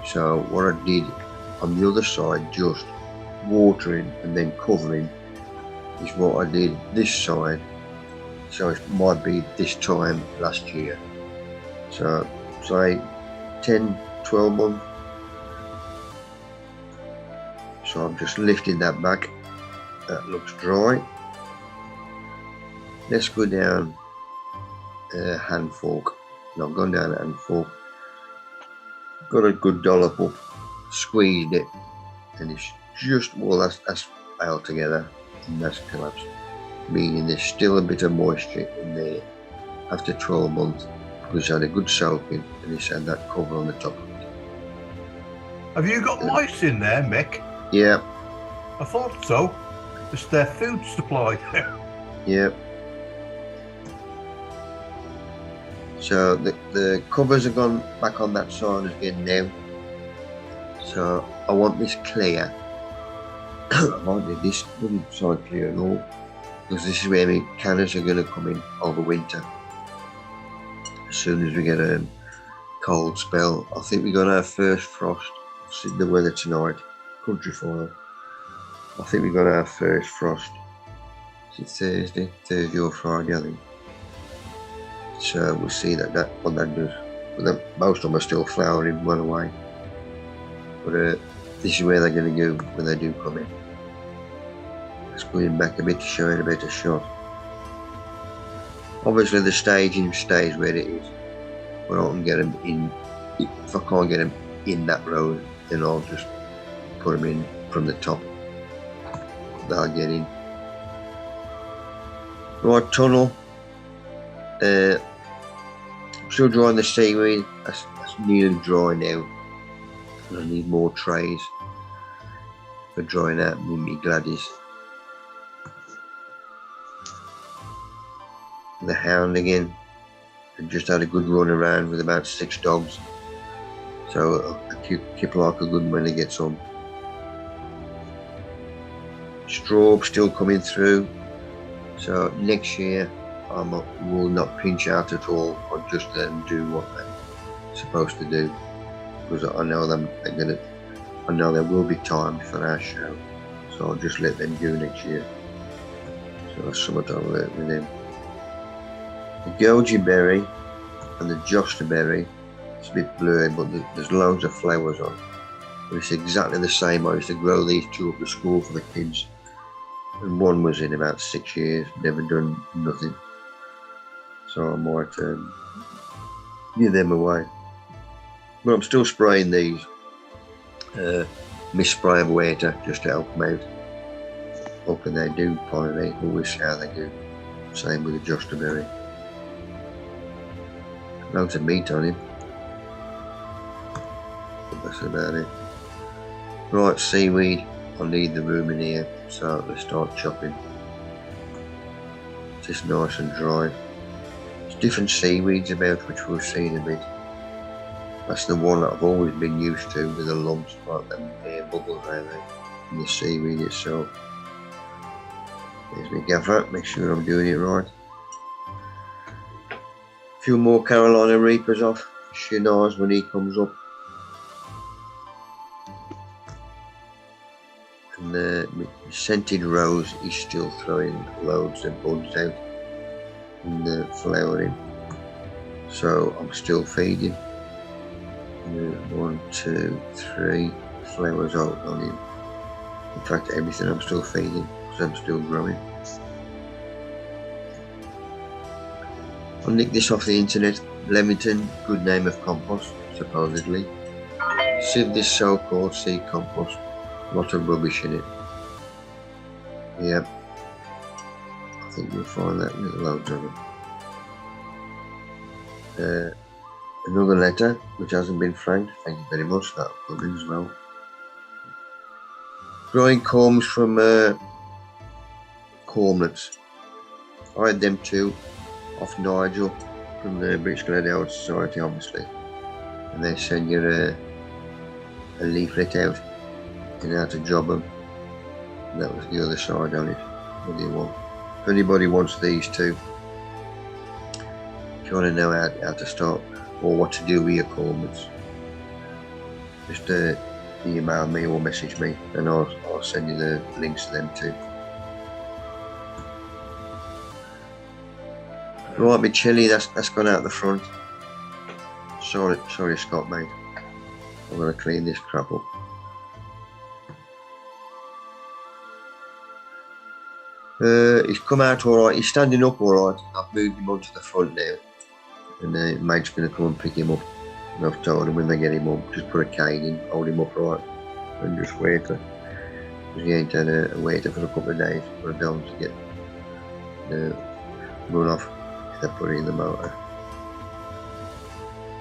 So what I did on the other side, just watering and then covering, is what I did this side. So it might be this time last year. So say 10, 12 months. So I'm just lifting that back. That looks dry. Let's go down a hand fork. And I've gone down a hand fork. Got a good dollop up. Squeezed it. And it's just, well, that's failed together. And that's collapsed. Meaning there's still a bit of moisture in there after 12 months. Because it's had a good soaking and it's had that cover on the top of it. Have you got mice in there, Mick? Yeah. I thought so. It's their food supply. Yeah. So the covers have gone back on that side again now. So I want this clear. I might need this side clear and all. Because this is where my canners are going to come in over winter. As soon as we get a cold spell. I think we're going to have first frost. I'll see the weather tonight. Country fire. I think we're going to have first frost. Is it Thursday or Friday, I think. So we'll see what that does. But then most of them are still flowering well away. But this is where they're going to go when they do come in. Let's go in back a bit to show it a better shot. Obviously the staging stays where it is. But I can get them in. If I can't get them in that road, then I'll just put them in from the top. They'll get in. Right, tunnel. I'm still drying the seaweed. That's nearly dry now. And I need more trays for drying out me Gladys. The hound again. I just had a good run around with about 6 dogs. So I keep like a good one when he gets home. Straw still coming through. So next year I will not pinch out at all. I'll just let them do what they're supposed to do. Because I know I know there will be time for our show. So I'll just let them do next year. So that's something I'll learn with them. The goji berry and the josta berry, it's a bit blurred, but there's loads of flowers on. But it's exactly the same. I used to grow these two up at school for the kids. And one was in about 6 years, never done nothing. So I might give them away. But I'm still spraying these. Mist spray of water just to help them out. Hoping they do pollinate, but we'll see how they do. Same with the josta berry. Loads of meat on him. But that's about it. Right, seaweed. I need the room in here, so let's start chopping. It's just nice and dry. There's different seaweeds about which we'll see in a bit. That's the one that I've always been used to with the lumps like them air bubbles around it in the seaweed itself. There's my gaffer, make sure I'm doing it right. A few more Carolina Reapers off, Shinnars when he comes up. And The scented rose is still throwing loads of buds out in the flowering. So I'm still feeding. 1, 2, 3 flowers out on him. In fact, everything I'm still feeding because I'm still growing. I'll nick this off the internet. Leamington, good name of compost, supposedly. Sieve this so-called seed compost. Lot of rubbish in it. Yep. I think you'll find that with loads of them. Another letter which hasn't been franked. Thank you very much. That'll come in as well. Growing corms from cormlets. I had them too off Nigel from the British Gladiator Society, obviously, and they send you a leaflet out and how to job them. And that was the other side on it. What do you want? If anybody wants these two, if you want to know how to start or what to do with your cormlets, just email me or message me and I'll send you the links to them too. Right, my chilli, that's gone out the front. Sorry Scott, mate. I'm going to clean this crap up. He's come out alright, he's standing up alright. I've moved him onto the front now. And mate's going to come and pick him up. And I've told him when they get him up, just put a cane in, hold him upright, and just wait. Because he ain't had a waiter for a couple of days for a dog to get run off. They put it in the motor.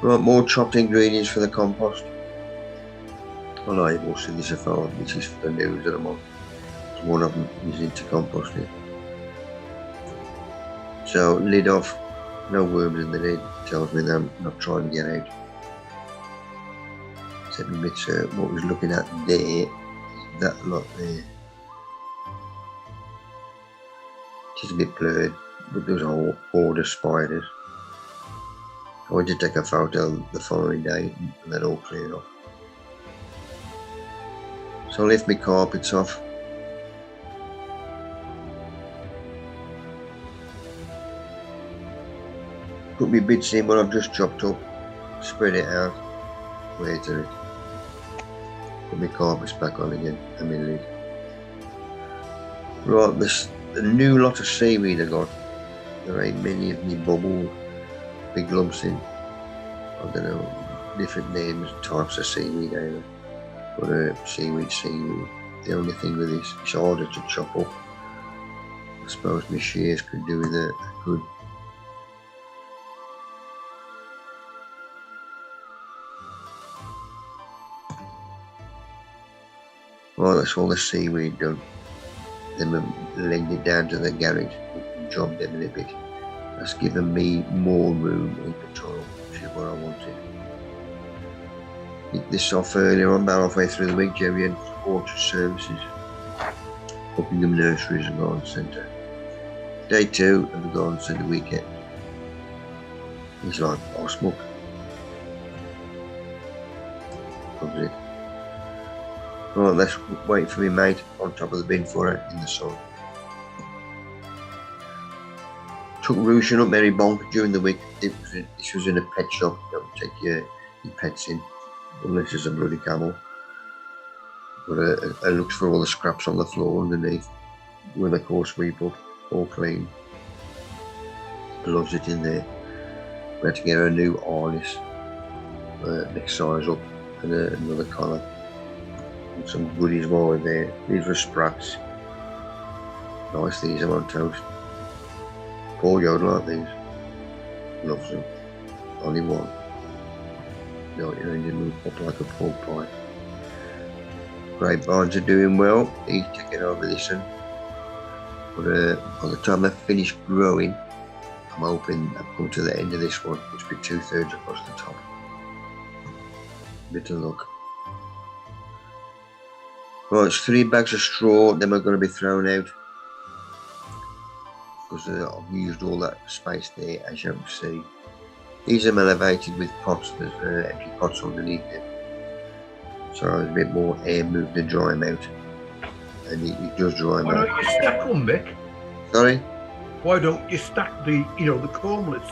Right, more chopped ingredients for the compost. I know you've all seen this before. This is for the news that I'm on. One of them is into composting. So lid off, no worms in the lid. Tells me that I'm not trying to get out. Except it's what I was looking at there, that lot there. It's a bit blurred, but there's a whole horde of spiders. I went to take a photo the following day and then all cleared off. So I lift my carpets off. Put my bits in what I've just chopped up, spread it out, wait till it. Put my carpets back on again, and my lid. Right, the new lot of seaweed I got. There ain't many of me bubble, big lumps in. I don't know, different names, types of seaweed either. But seaweed. The only thing with this, it's harder to chop up. I suppose my shears could do with a good. Well, that's all the seaweed done. Then I legged it down to the garage and jobbed them in a bit. That's given me more room in control, which is what I wanted. Picked this off earlier on, about halfway through the week. Jerry had Water Services, Buckingham Nurseries and Garden Centre. Day 2 of the Garden Centre weekend. He's like, oh, smoke. Loves it. Right, let's wait for me mate on top of the bin for it in the sun. Took Russian up Mary Bonk during the week. This was in a pet shop. You don't take your pets in unless it's a bloody camel. But I looked for all the scraps on the floor underneath with a core sweep up, all clean. Loves it in there. We had to get her a new harness, next size up, and another collar. And some goodies while we're there. These were sprats. Nice, these are on toast. Paul Yodel like these. Loves them. Only one. No, you know, move up like a pork pie. Grapevines are doing well. He's taking over this one. But by the time I finish growing, I'm hoping I've come to the end of this one, which will be 2/3 across the top. Bit of luck. Right, it's 3 bags of straw, then we're going to be thrown out. Because I've used all that space there, as you can see. These are elevated with pots, there's empty pots underneath them. So there's a bit more air moved to dry them out. and it does dry Why out. don't you stack them, Mick? Sorry? Why don't you stack the cormlets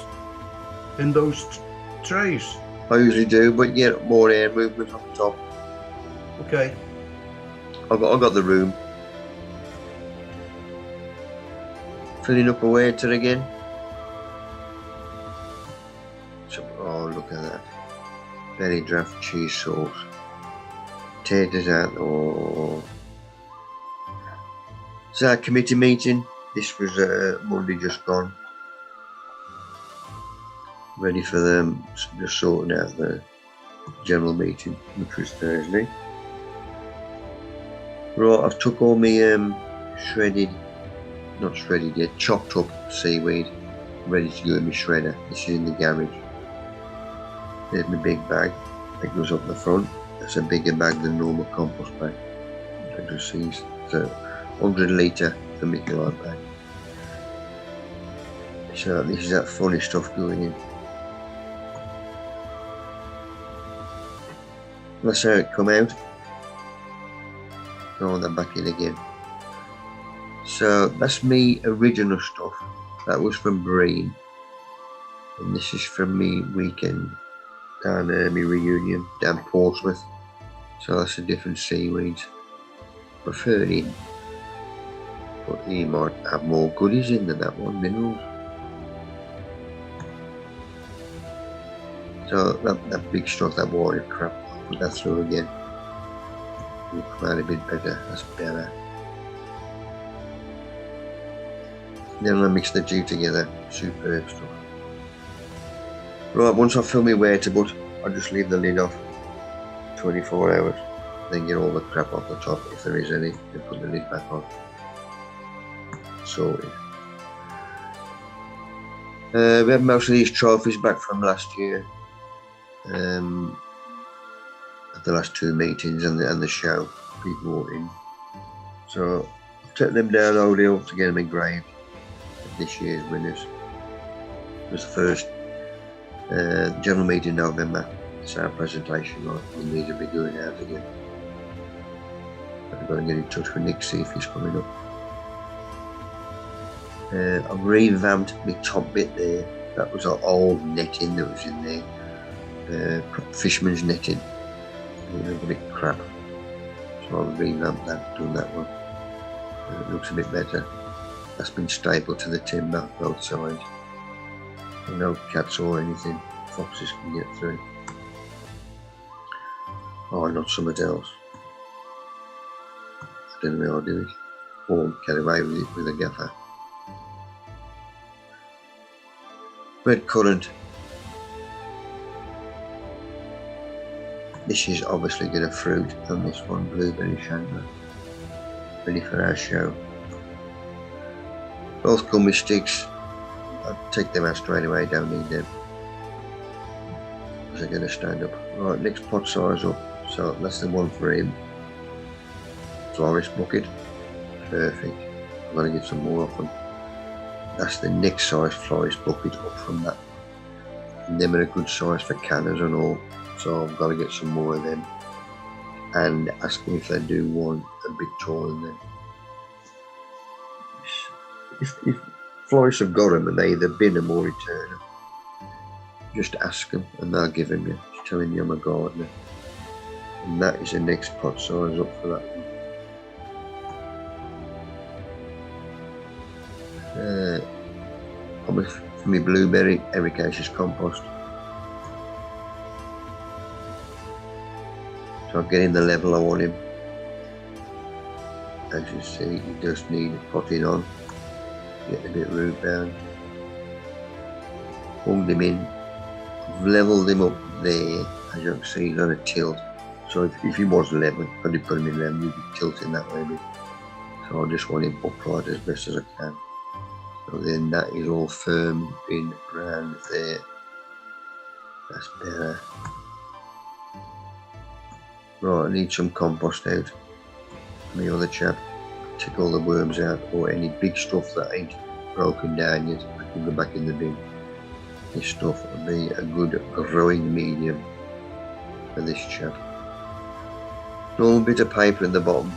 in those trays? I usually do, but you get more air movement on the top. Okay. I got the room. Filling up a waiter again. Oh, look at that. Belly draft cheese sauce. Potatoes out. Oh. So our committee meeting. This was Monday just gone. Ready for them, just sorting out the general meeting, which was Thursday. Right, I've took all my not shredded yet, chopped up seaweed, ready to go in my shredder. This is in the garage. There's my big bag that goes up the front. That's a bigger bag than normal compost bag. I just see it's a 100 litre vermiculite bag. So this is that funny stuff going in. That's how it come out. Throw that back in again. So that's me original stuff. That was from Breen. And this is from me weekend down my reunion down Portsmouth. So that's a different seaweeds. Preferred in. But he might have more goodies in than that one, minerals. So that big stuff, that water crap, I'll put that through again. It'll come out a bit better, that's better. Then I'll mix the two together, superb stuff. Right, once I fill my waiter butt, I'll just leave the lid off 24 hours. Then get all the crap off the top, if there is any, then put the lid back on. Sorted. We had most of these trophies back from last year. At the last two meetings and the show, people brought in. So I've taken them down Old Hill to get them engraved. This year's winners. It was the first general meeting in November. It's our presentation. We need to be going out again. I've got to get in touch with Nick, see if he's coming up. I've revamped my top bit there. That was our old netting that was in there. Fisherman's netting. It was a bit crap. So I've revamped that, done that one. It looks a bit better. That's been stapled to the timber, both sides. No cats or anything. Foxes can get through. Oh, not something else. I don't know how to do it. Or get away with it with a gaffer. Red currant. This is obviously going to fruit, and this one blueberry chandler. Ready for our show. Both come with sticks. I'll take them out straight away, don't need them. Because they're going to stand up. Right, next pot size up. So that's the one for him. Florist bucket. Perfect. I've got to get some more of them. That's the next size florist bucket up from that. And them are a good size for canners and all. So I've got to get some more of them. And ask them if they do want a bit taller than them. If florists have got them and they either bin them or return them, just ask them and they'll give them you. Just telling you I'm a gardener. And that is the next pot size up for that one. For my blueberry, ericaceous compost. So I'm getting the level I want him. As you see, he does need potting on. Get a bit root bound. Pulled him in. I've levelled him up there. As you can see, he's on a tilt. So if he was level, I'd have put him in level, he'd be tilting that way a bit. So I just want him upright as best as I can. So then that is all firm in around there. That's better. Right, I need some compost out. The other chap, take all the worms out, or any big stuff that ain't broken down yet. I can go back in the bin. This stuff will be a good growing medium for this chap. Normal bit of paper in the bottom,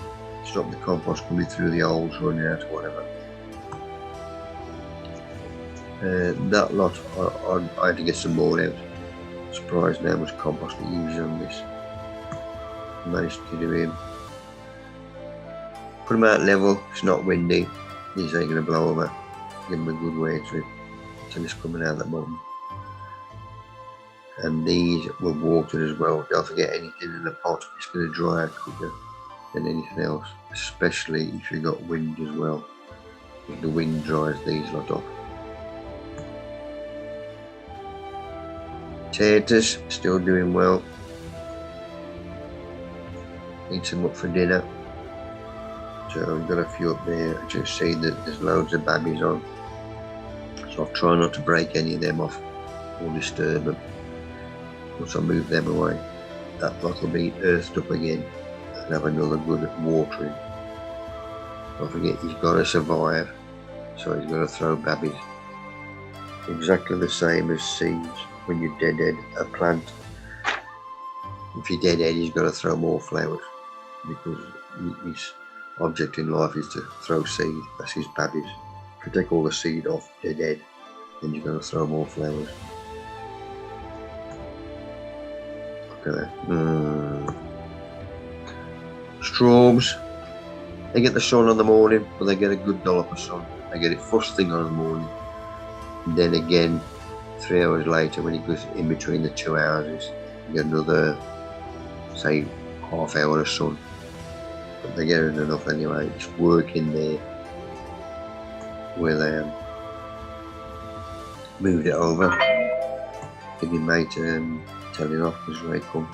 stop the compost coming through the holes, running out or whatever. That lot, I had to get some more out. Surprised how much compost he uses on this. Managed to do him. Put him out level, it's not windy, these ain't going to blow over. Give him a good way to it until it's coming out the bottom. And these were watered as well. Don't forget anything in the pot, it's going to dry out quicker than anything else, especially if you've got wind as well. Because the wind dries these lot off. Potatoes, still doing well. Need some up for dinner. So I've got a few up there. I just see that there's loads of babbies on. So I'll try not to break any of them off or disturb them. Once I move them away, that lot will be earthed up again and have another good watering. Don't forget, he's got to survive, so he's got to throw babbies. Exactly the same as seeds. When you deadhead a plant, if you deadhead, he's got to throw more flowers, because his object in life is to throw seed. That's his babbies. If you take all the seed off, deadhead, then you're going to throw more flowers. Look at that. Straws, they get the sun in the morning, but they get a good dollop of sun. They get it first thing on in the morning, and then again 3 hours later when it goes in between the 2 houses, you get another, say, half hour of sun. But they're getting enough anyway. It's working there where they moved it over. Give your mate tell it off because they come.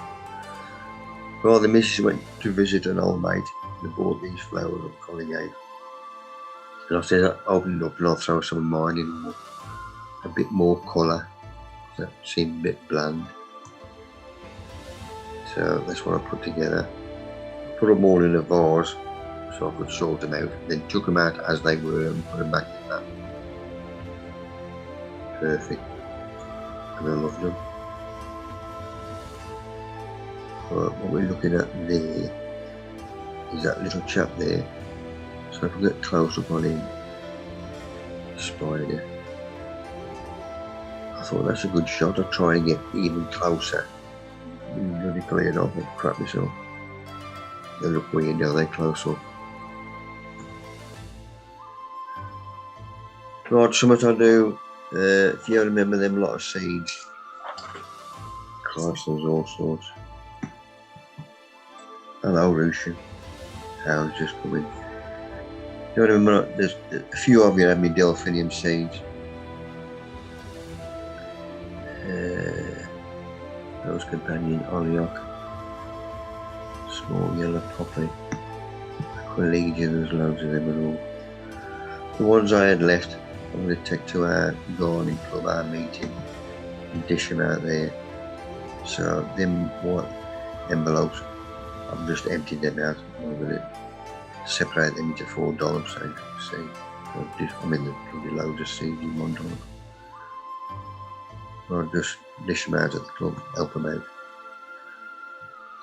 Well, the missus went to visit an old mate who bought these flowers up Colligate. And I said, I'll open it up and I'll throw some of mine in. A bit more colour, that seemed a bit bland. So that's what I put together. Put them all in a vase so I could sort them out, then took them out as they were and put them back in that. Perfect. And I loved them. But what we're looking at there is that little chap there. So if we get close up on him, spider. I thought that's a good shot. I'll try and get even closer. Bloody cleared off and crap myself. They look weird now, they close up. Right, something I do, if you remember them lot of seeds. Christ, there's all sorts. Hello, Russian. How's just coming? You remember, there's a few of you had me delphinium seeds. Rose companion, Olioc, small yellow poppy, Aqualegia, there's loads of them and all. The ones I had left, I'm going to take to our gardening club, our meeting, and dish them out there. So them white envelopes, I've just emptied them out. I'm going to separate them into 4 dollops, so you can see. I mean, there's probably loads of seeds in 1 dollop. I'll just dish them out at the club, help them out.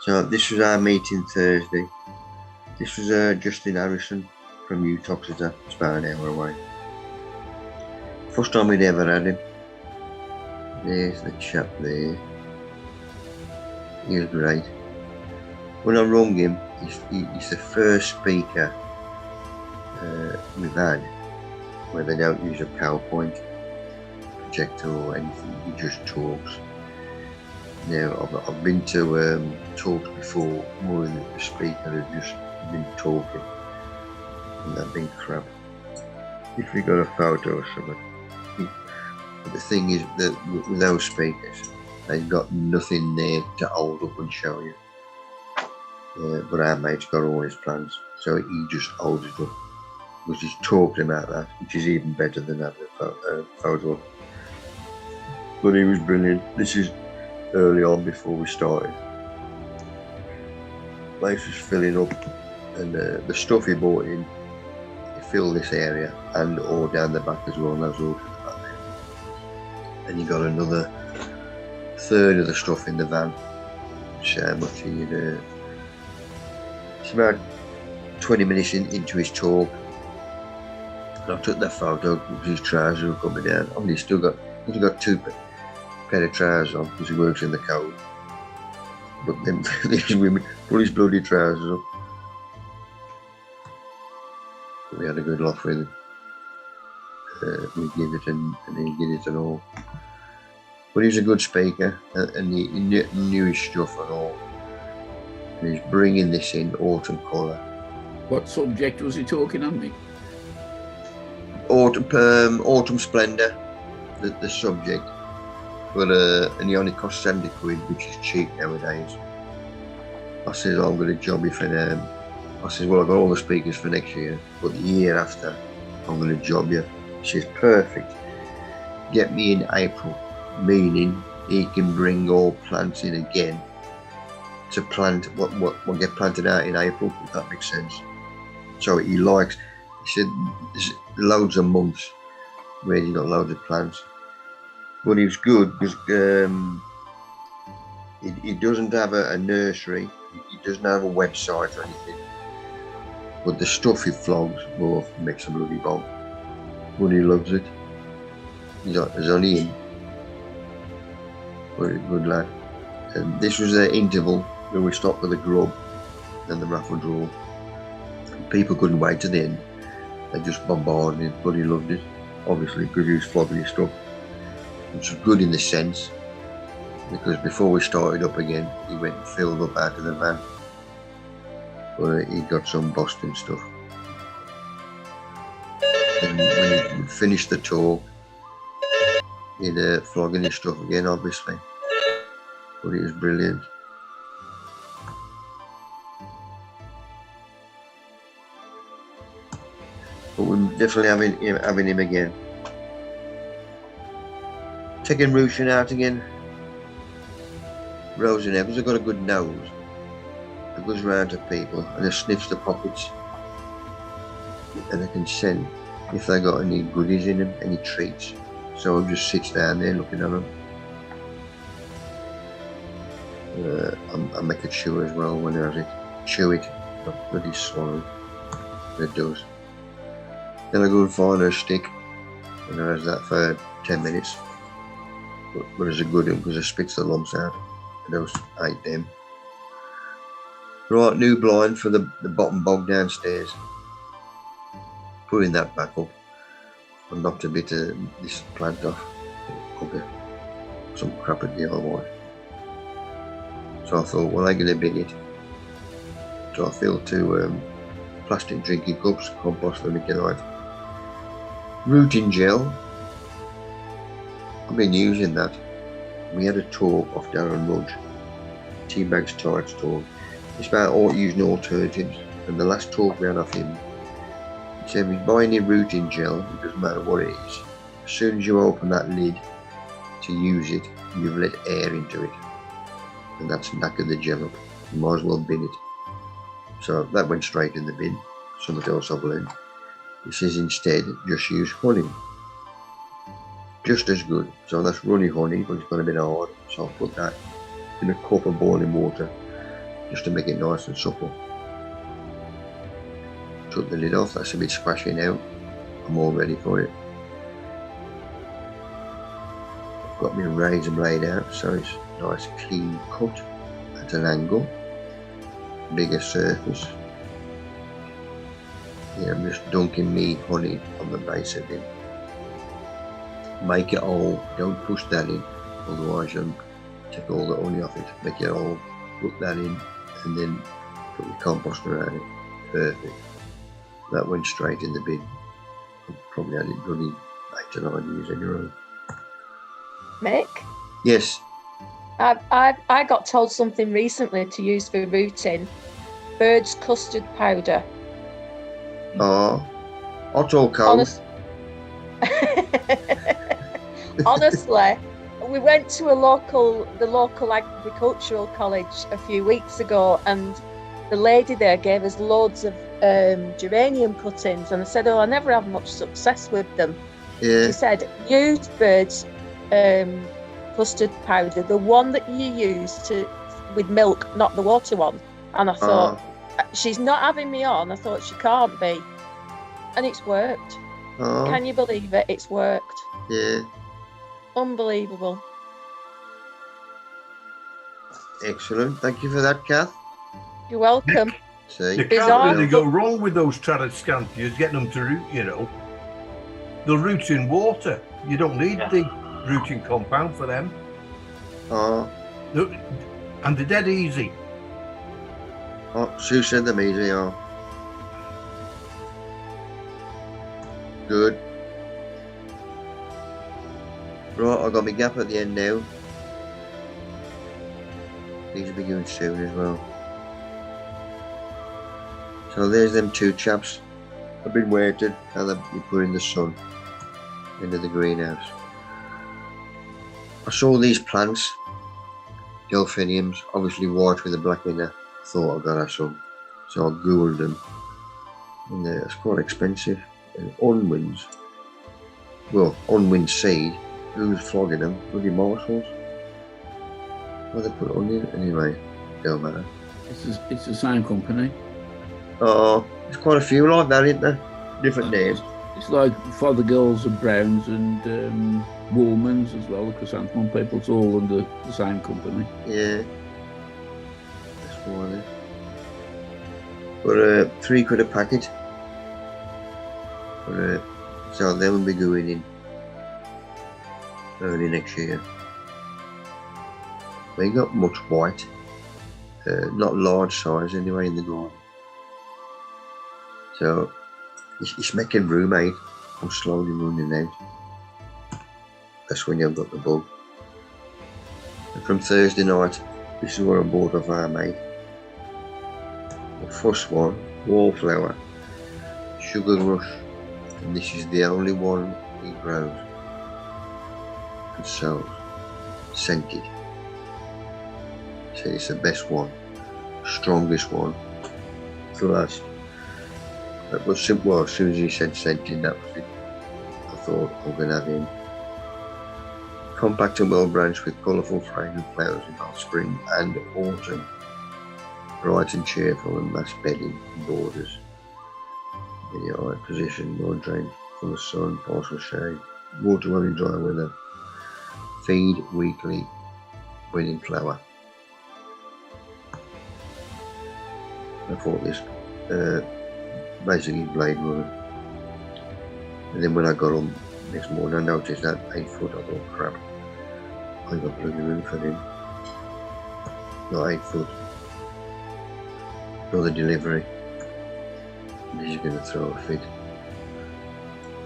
So this was our meeting Thursday. This was Justin Harrison from Utoxeter. It's about an hour away. First time we'd ever had him. There's the chap there. He was great. When I rung him, he's the first speaker we've had where they don't use a PowerPoint projector or anything, he just talks. Now, I've been to talks before where the speaker has just been talking, and they've been crap. If we got a photo or something. But the thing is that with those speakers, they've got nothing there to hold up and show you. But our mate's got all his plans, so he just holds it up. Because he's talking about that, which is even better than having a photo. But he was brilliant. This is early on before we started. The place was filling up, and the stuff he brought in, he filled this area and all down the back as well. And those all the back there. And you got another third of the stuff in the van. So much he'd. It's about 20 minutes into his talk. And I took that photo because his trousers were coming down. I mean, he's got two pair of trousers on because he works in the code. But then these women pull his bloody trousers up. We had a good laugh with him. We give it and he did it and all. But he's a good speaker and he knew his stuff and all. And he's bringing this in, autumn colour. What subject was he talking on, Mick? Autumn Splendour, the subject. But and he only cost 70 quid, which is cheap nowadays. I said, I'm going to job you for now. I said, well, I've got all the speakers for next year, but the year after, I'm going to job you. She says, perfect. Get me in April, meaning he can bring all plants in again to plant what get planted out in April, if that makes sense. So he said, there's loads of months where he's got loads of plants. But he was good because he doesn't have a nursery, he doesn't have a website or anything. But the stuff he flogs makes a bloody bomb. But he loves it. There's only him. But he's a good lad. And this was the interval where we stopped with the grub and the raffle draw. And people couldn't wait to the end. They just bombarded him, but he loved it, obviously, because he was flogging his stuff. Which was good in the sense, because before we started up again, he went and filled up out of the van. But he got some Boston stuff. And when he finished the tour, he'd flogging his stuff again, obviously. But it was brilliant. But we're definitely having him again. Taking Russian out again. Rose and Evans have got a good nose. It goes round to people and it sniffs the pockets. And they can send if they got any goodies in them, any treats. So it just sits down there looking at them. I make it chew as well when I has it. Chew it, not bloody swallow. It does. Then I go and find her stick and I has that for 10 minutes. But it's a good one because it spits the lumps out. And those ate them. Right, new blind for the bottom bog downstairs. Putting that back up. I knocked a bit of this plant off. Okay. Some crap at DIY. So I thought, well, I'm going to bin it. So I filled 2 plastic drinking cups, compost them again. Rooting gel. I've been using that. We had a talk off Darren Rudge, Teabags Tights talk. It's about using alternatives, and the last talk we had off him, he said, if you buy any rooting gel, it doesn't matter what it is, as soon as you open that lid to use it, you've let air into it, and that's knackered the gel up. You might as well bin it. So that went straight in the bin. Something else I've learned. He says instead, just use honey. Just as good. So that's runny honey, but it's got a bit hard. So I'll put that in a cup of boiling water just to make it nice and supple. Took the lid off, that's a bit squashy now. I'm all ready for it. I've got my razor blade out, so it's nice clean cut at an angle. Bigger surface. Yeah, I'm just dunking me honey on the base of it. Make it all, don't push that in, otherwise you'll take all the honey off it. Make it all, put that in, and then put your compost around it. Perfect. That went straight in the bin. I probably had it bloody 8 or 9 years on your own. Mick? Yes. I got told something recently to use for rooting. Bird's custard powder. Oh, hot or cold? Honestly, we went to the local agricultural college a few weeks ago, and the lady there gave us loads of geranium cuttings, and I said, I never have much success with them. Yeah. She said, use Bird's custard powder, the one that you use with milk, not the water one. And I thought, She's not having me on. I thought she can't be. And it's worked. Oh, Can you believe it? It's worked. yeah. Unbelievable. Excellent. Thank you for that, Kath. You're welcome. See? You Bizarre. can't really go wrong with those Tradescantias, getting them to root, you know. They'll root in water. You don't need the rooting compound for them. Oh, And they're dead easy. oh, Sue said them easy, oh. Good. Right, I've got my gap at the end now. These will be going soon as well. So there's them two chaps. I've been waiting and they'll be put in the sun into the greenhouse. I saw these plants, delphiniums, obviously white with a black inner. Thought I got have some, so I googled them. And it's quite expensive. And unwinds, well, unwind seed. Who's flogging them? Bloody morsels. What they put on it anyway? Don't matter. It's the same company. Oh, there's quite a few like that, isn't there? Different names. It's like Fothergills and Browns and Woolmans as well, the chrysanthemum people. It's all under the same company. Yeah. That's one. But £3 a packet. But so they will be going in early next year. They got much white, not large size anyway in the garden. So it's making room, mate. I'm slowly running out. That's when you've got the bug. And from Thursday night, this is what I bought off our mate. The first one, wallflower, sugar rush, and this is the only one he grows and sells, scented. So it's the best one, strongest one to last. That was simple. Well, as soon as he said scented, that was it. I thought I'm going to have him. Compact and well branched with colourful fragrant flowers in both spring and autumn. Bright and cheerful and mass bedding borders. In the eye position, more drained from the sun, partial shade. Water well in dry weather. Feed weekly when in flower. I thought this basically Blade Runner. And then when I got on this morning, I noticed that 8 foot. I thought, crap, I got bloody room for him. Not 8 foot. Another delivery. This is going to throw a fit.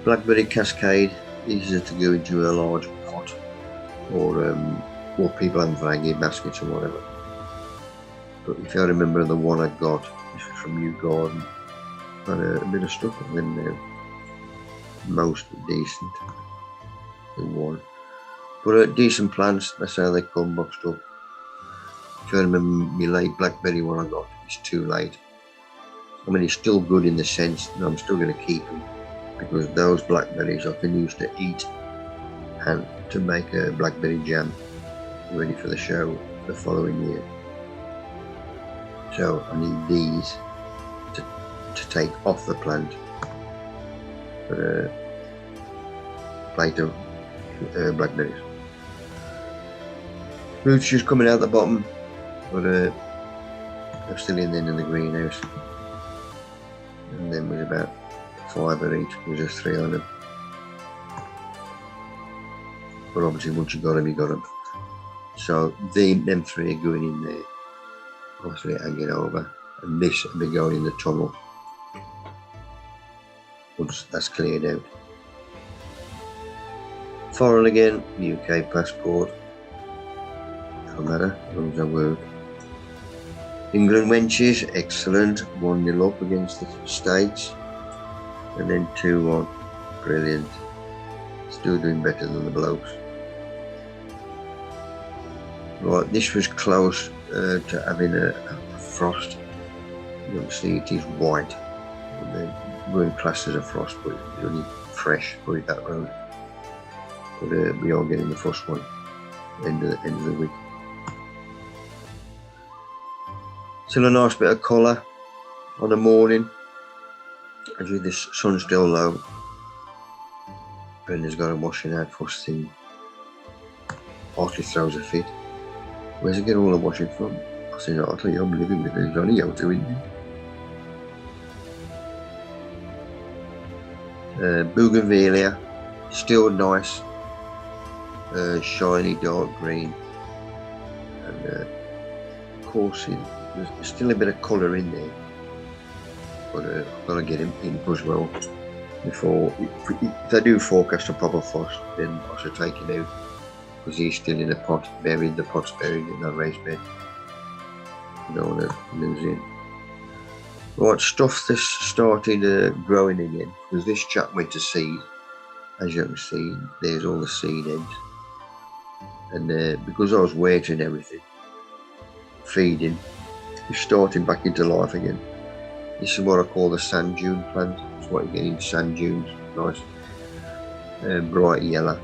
Blackberry Cascade. These are to go into a large pot, or people have flagging baskets or whatever. But if I remember the one I got, this was from New Garden. Had a bit of stuff on them now. Most decent. The one. But decent plants, that's how they come boxed up. If I remember my late blackberry one I got, it's too late. I mean, it's still good in the sense that I'm still going to keep them, because those blackberries I can use to eat and to make a blackberry jam ready for the show the following year. So I need these to take off the plant for a plate of blackberries. Roots just coming out the bottom, but they're still in the greenhouse. And then was about 5 of each. There's just 3 on them. But obviously once you got them, you got them. So them 3 are going in there. Obviously hanging over. And this will be going in the tunnel once that's cleared out. Foreign again, UK passport. No matter, as long as I work. England wenches, excellent. 1-0 up against the States. And then 2-1. Brilliant. Still doing better than the blokes. Right, this was close to having a frost. You can see it is white. And then we're classed as a frost, but it's really fresh, put it that road. But we are getting the first one end of the week. Still a nice bit of colour. on the morning, as with the sun still low, Brendan's got a washing out first thing. Archie throws a fit. Where's he get all the washing from? I said, I'll tell you, I'm living with it. He's only out to India. Bougainvillea, still nice, shiny dark green, and of course there's still a bit of colour in there, but I've got to get him in as well before, if I do forecast a proper frost, then I should take him out, because he's still in the pot, buried, the pot's buried in that raised bed. You don't want to lose him. Right, stuff that's started growing again, because this chap went to seed. As you can see, there's all the seed heads. And because I was waiting everything, feeding, it's starting back into life again. This is what I call the sand dune plant. It's what you get in sand dunes, nice, bright yellow.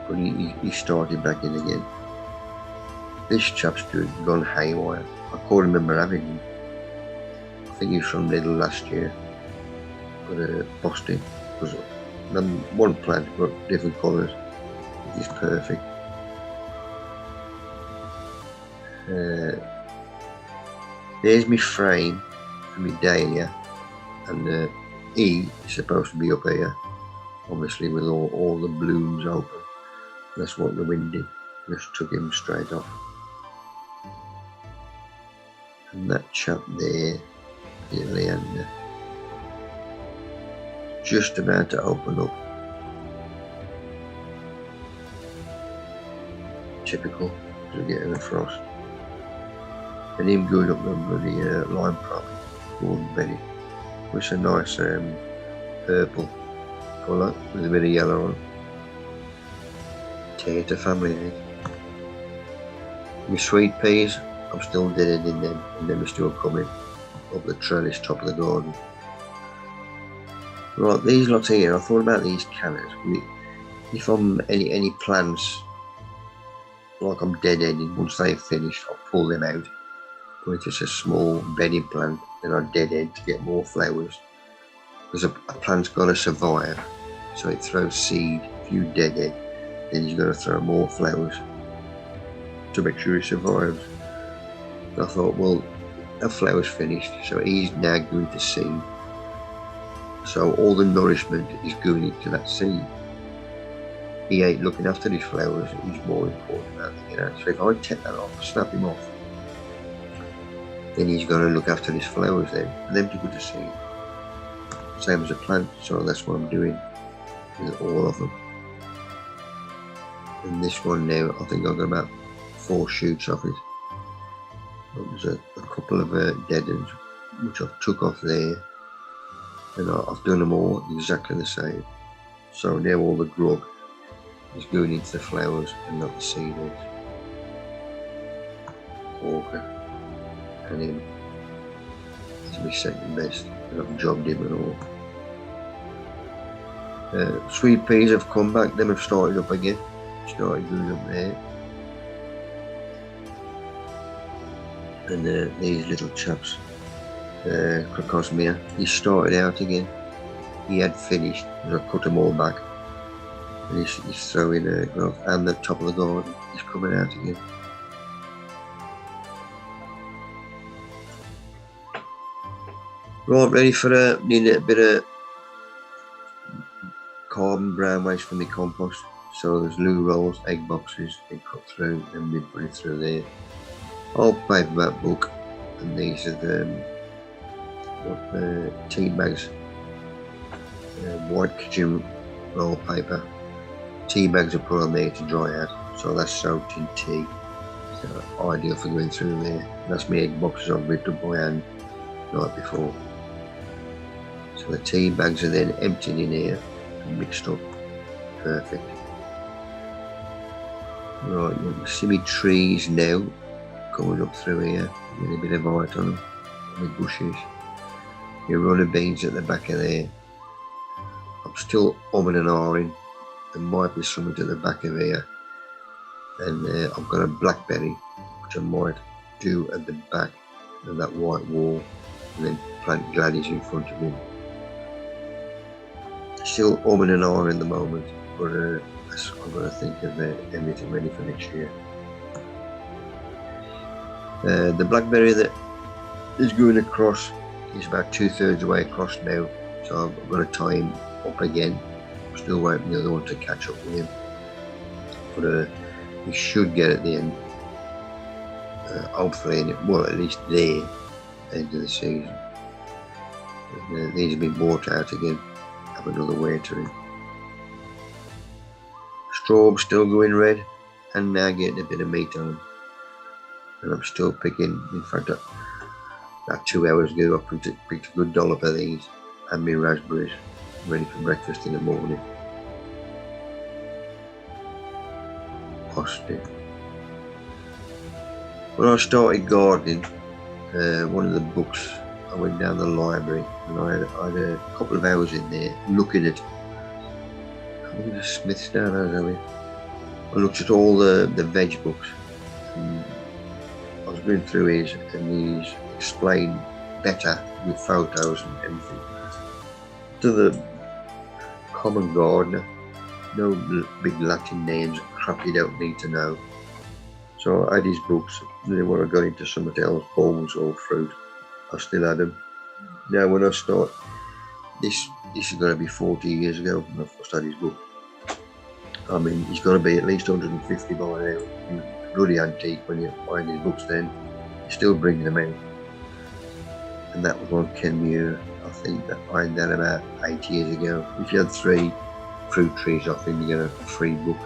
But he's started back in again. This chap's gone haywire. I can't remember having him. I think he was from Lidl last year, but busted, because one plant got different colours. It's perfect. There's my frame for my dahlia, and he is supposed to be up here, obviously with all the blooms open. That's what the wind did, just took him straight off. And that chap there, Leander, just about to open up. Typical, because we're getting a frost. And him going up the bloody lime prop, golden berry, which is a nice purple colour with a bit of yellow on. Tater family, eh? My sweet peas, I'm still dead in them, and them are still coming up the trellis top of the garden. Right, these lots here, I thought about these canners. If I'm any plants, like I'm dead-ending, once they've finished, I'll pull them out. But if it's a small bedding plant, then I dead-end to get more flowers. Because a plant's got to survive, so it throws seed. If you dead-end, then you've got to throw more flowers to make sure it survives. I thought, well, that flower's finished, so he's now going to seed. So all the nourishment is going into that seed. He ain't looking after his flowers, he's more important than anything else. So if I take that off, snap him off, then he's going to look after his flowers then, and them to go to seed. Same as a plant, so that's what I'm doing with all of them. And this one now, I think I've got about 4 shoots off it. There's a couple of dead ends, which I've took off there, and I've done them all exactly the same. So now all the grub is going into the flowers and not the seed heads. Walker and him is my second best, and I've jobbed him and all. Sweet peas have come back, them have started up again, started going up there. And these little chaps, Crocosmia, he started out again. He had finished, and I cut them all back. And he's throwing growth, and the top of the garden, he's coming out again. Right, ready for need a bit of carbon brown waste from the compost. So there's loo rolls, egg boxes, they cut through, and we put it through there. Old paperback book, and these are the tea bags, white kitchen roll paper. Tea bags are put on there to dry out, so that's soaked in tea. So ideal for going through there. That's my egg boxes I've ripped up by hand the night before. So the tea bags are then emptied in here and mixed up. Perfect. Right, you can see me trees now going up through here with a bit of height on them, with bushes. Your runner beans at the back of there. I'm still umming and ahhing. There might be something at the back of here. And I've got a blackberry, which I might do at the back of that white wall. and then plant Gladys in front of him. Still umming and ahhing at the moment, but I've got to think of everything ready for next year. The blackberry that is going across is about 2/3 away across now, so I've got to tie him up again. I'm still waiting for the other one to catch up with him, but we should get at the end, hopefully, well, at least there, end of the season. These have been bought out again, have another waiter in. Straw's still going red, and now getting a bit of meat on them. And I'm still picking, in fact, about 2 hours ago, I picked a good dollop of these and my raspberries ready for breakfast in the morning. Positive. When I started gardening, one of the books, I went down the library and I had a couple of hours in there looking at, I think it was Smith's down there. I looked at all the veg books. And I was going through his, and he's explained better with photos and everything to the common gardener. No big Latin names, crap you don't need to know. So I had his books, and then when I got into something else, bulbs or fruit, I still had them. Now when I start, this is going to be 40 years ago when I first had his book. I mean, he's got to be at least 150 by now. He's bloody antique when you find his books then. He's still bringing them out. And that was on Ken Muir. I think that I had that about 8 years ago. If you had 3 fruit trees, I think you get a free book,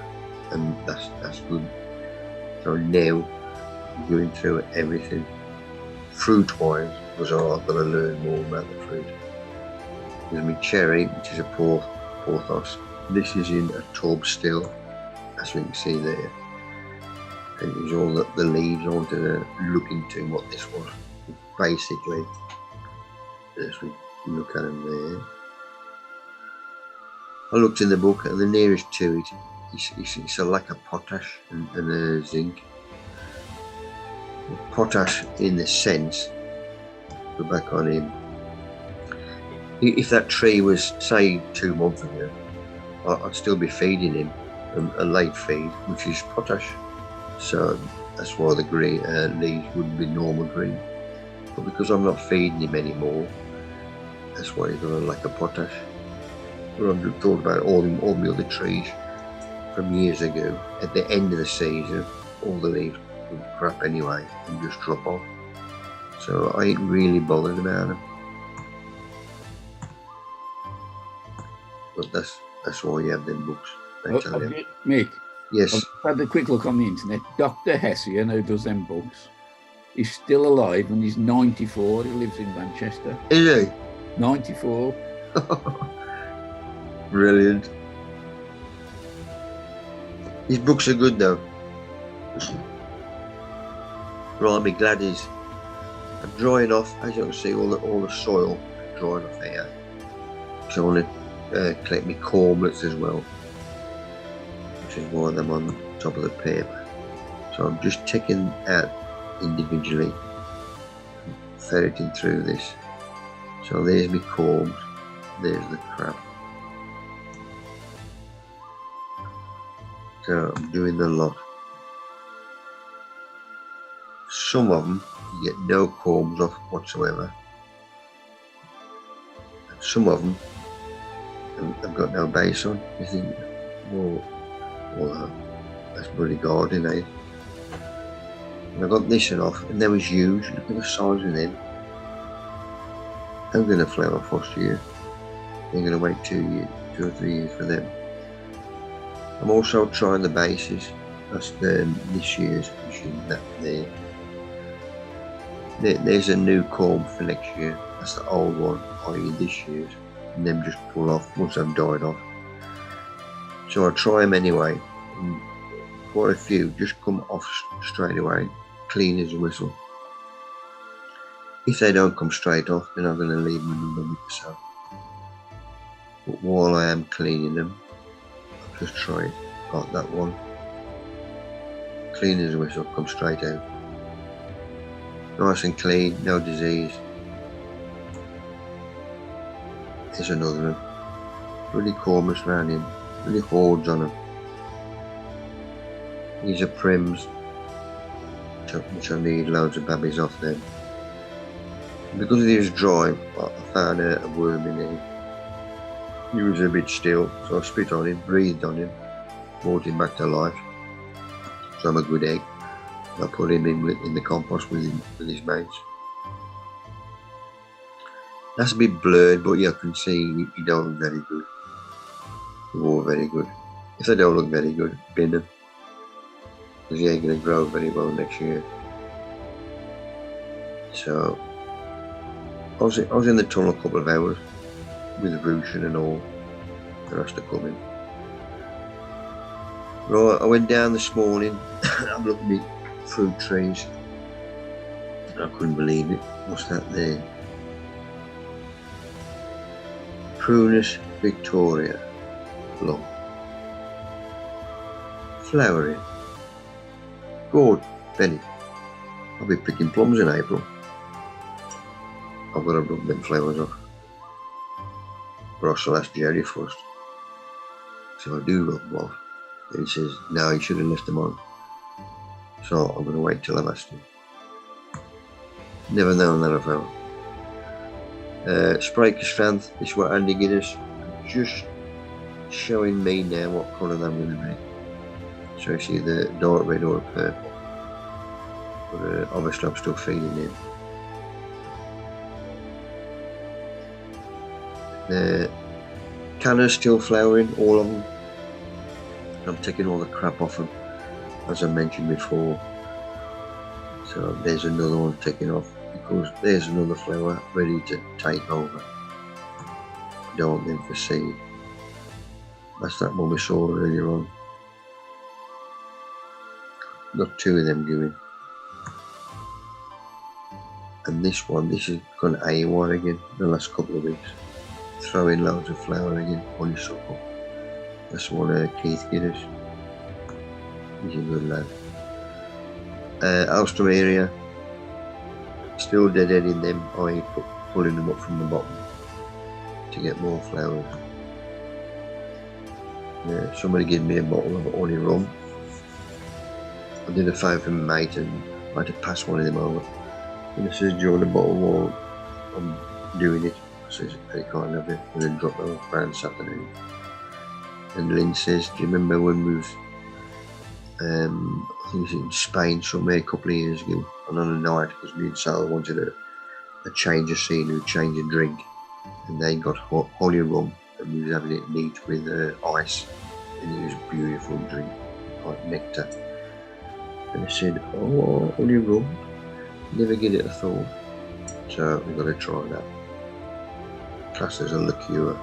and that's good. So now I'm going through everything fruit-wise, because I've got to learn more about the fruit. There's my cherry, which is a Porthos. This is in a tub still, as we can see there. And it was all the leaves. I wanted to look into what this was. Basically, as we look at them there. I looked in the book, and the nearest to it, it's a lack of potash and a zinc. Potash in the sense, go back on him, if that tree was, say, 2 months ago, I'd still be feeding him a late feed, which is potash. So that's why the green leaves wouldn't be normal green. But because I'm not feeding him anymore, that's why he's got a lack of potash. But I've thought about all the other trees from years ago. At the end of the season, all the leaves would crap anyway and just drop off. So I ain't really bothered about them. But that's why you have them books. Mick, yes. I've had a quick look on the internet. Dr. Hessian, who does them books, is still alive and he's 94. He lives in Manchester. Is he? 94. Brilliant. His books are good though. Right, me glad he's drying off. As you can see, all the soil drying off here. So I want to collect my cormlets as well, which is why them on top of the paper. So I'm just taking out individually, ferreting through this. So there's my corms, there's the crab. So I'm doing the lot. Some of them you get no corms off whatsoever. And some of them I've got no base on. You think, well, that's bloody garden, eh? And I got this one off, and they was huge. Look at the size of them. I'm going to flower first year. I'm going to wait 2 or 3 years for them. I'm also trying the bases. That's this year's machine, that there. There's a new comb for next year. That's the old one, i.e. this year's. And them just pull off once I've died off. So I try them anyway. And quite a few just come off straight away, clean as a whistle. If they don't come straight off, then I'm going to leave them another week or so. But while I am cleaning them, I'll just try it like that one. Clean as a whistle, come straight out. Nice and clean, no disease. There's another one. Bloody cormorants round him. Bloody hordes on them. These are prims, which I need loads of babbies off them. Because he was dry, I found a worm in him. He was a bit still, so I spit on him, breathed on him, brought him back to life. So I'm a good egg. I put him in the compost with his mates. That's a bit blurred, but you can see he don't look very good. They're all very good. If they don't look very good, bin them. Because he ain't going to grow very well next year. So, I was in the tunnel a couple of hours with roofing and all. The rest are coming. Right, I went down this morning. I'm looking at fruit trees. I couldn't believe it. What's that there? Prunus Victoria. Long. Flowering. Good, Benny. I'll be picking plums in April. I've got to rub them flowers off. But I shall ask Jerry first. So I do rub them off. And he says, no, you should have left them on. So I'm going to wait till I've asked him. Never known that I've Spraker strength, this is what Andy Guinness. Just showing me now what colour I'm going to be. So you see the dark red or purple. But obviously I'm still feeding him. The canners still flowering, all of them. I'm taking all the crap off them, as I mentioned before. So there's another one taking off, because there's another flower ready to take over. Don't want them for seed. That's that one we saw earlier on. Got two of them going. And this has gone AWOL again the last couple of weeks. Throwing loads of flower again, honeysuckle. That's one of Keith Guinness. He's a good lad. Alstroemeria, still deadheading them, i.e. pulling them up from the bottom to get more flowers. Somebody gave me a bottle of honey rum. I did a favour for my mate and I had to pass one of them over. And he says, do you want a bottle while I'm doing it? I says, very kind of it. And then drop it off around Saturday. And Lynn says, do you remember when we was, I think it was in Spain somewhere a couple of years ago, and on a night, because me and Sal wanted a change of scenery, change of drink, and they got honey rum, and we was having it neat with ice, and it was a beautiful drink, like nectar. And I said, oh, honey rum, never get it a thought. So we've got to try that. Classed as a liqueur.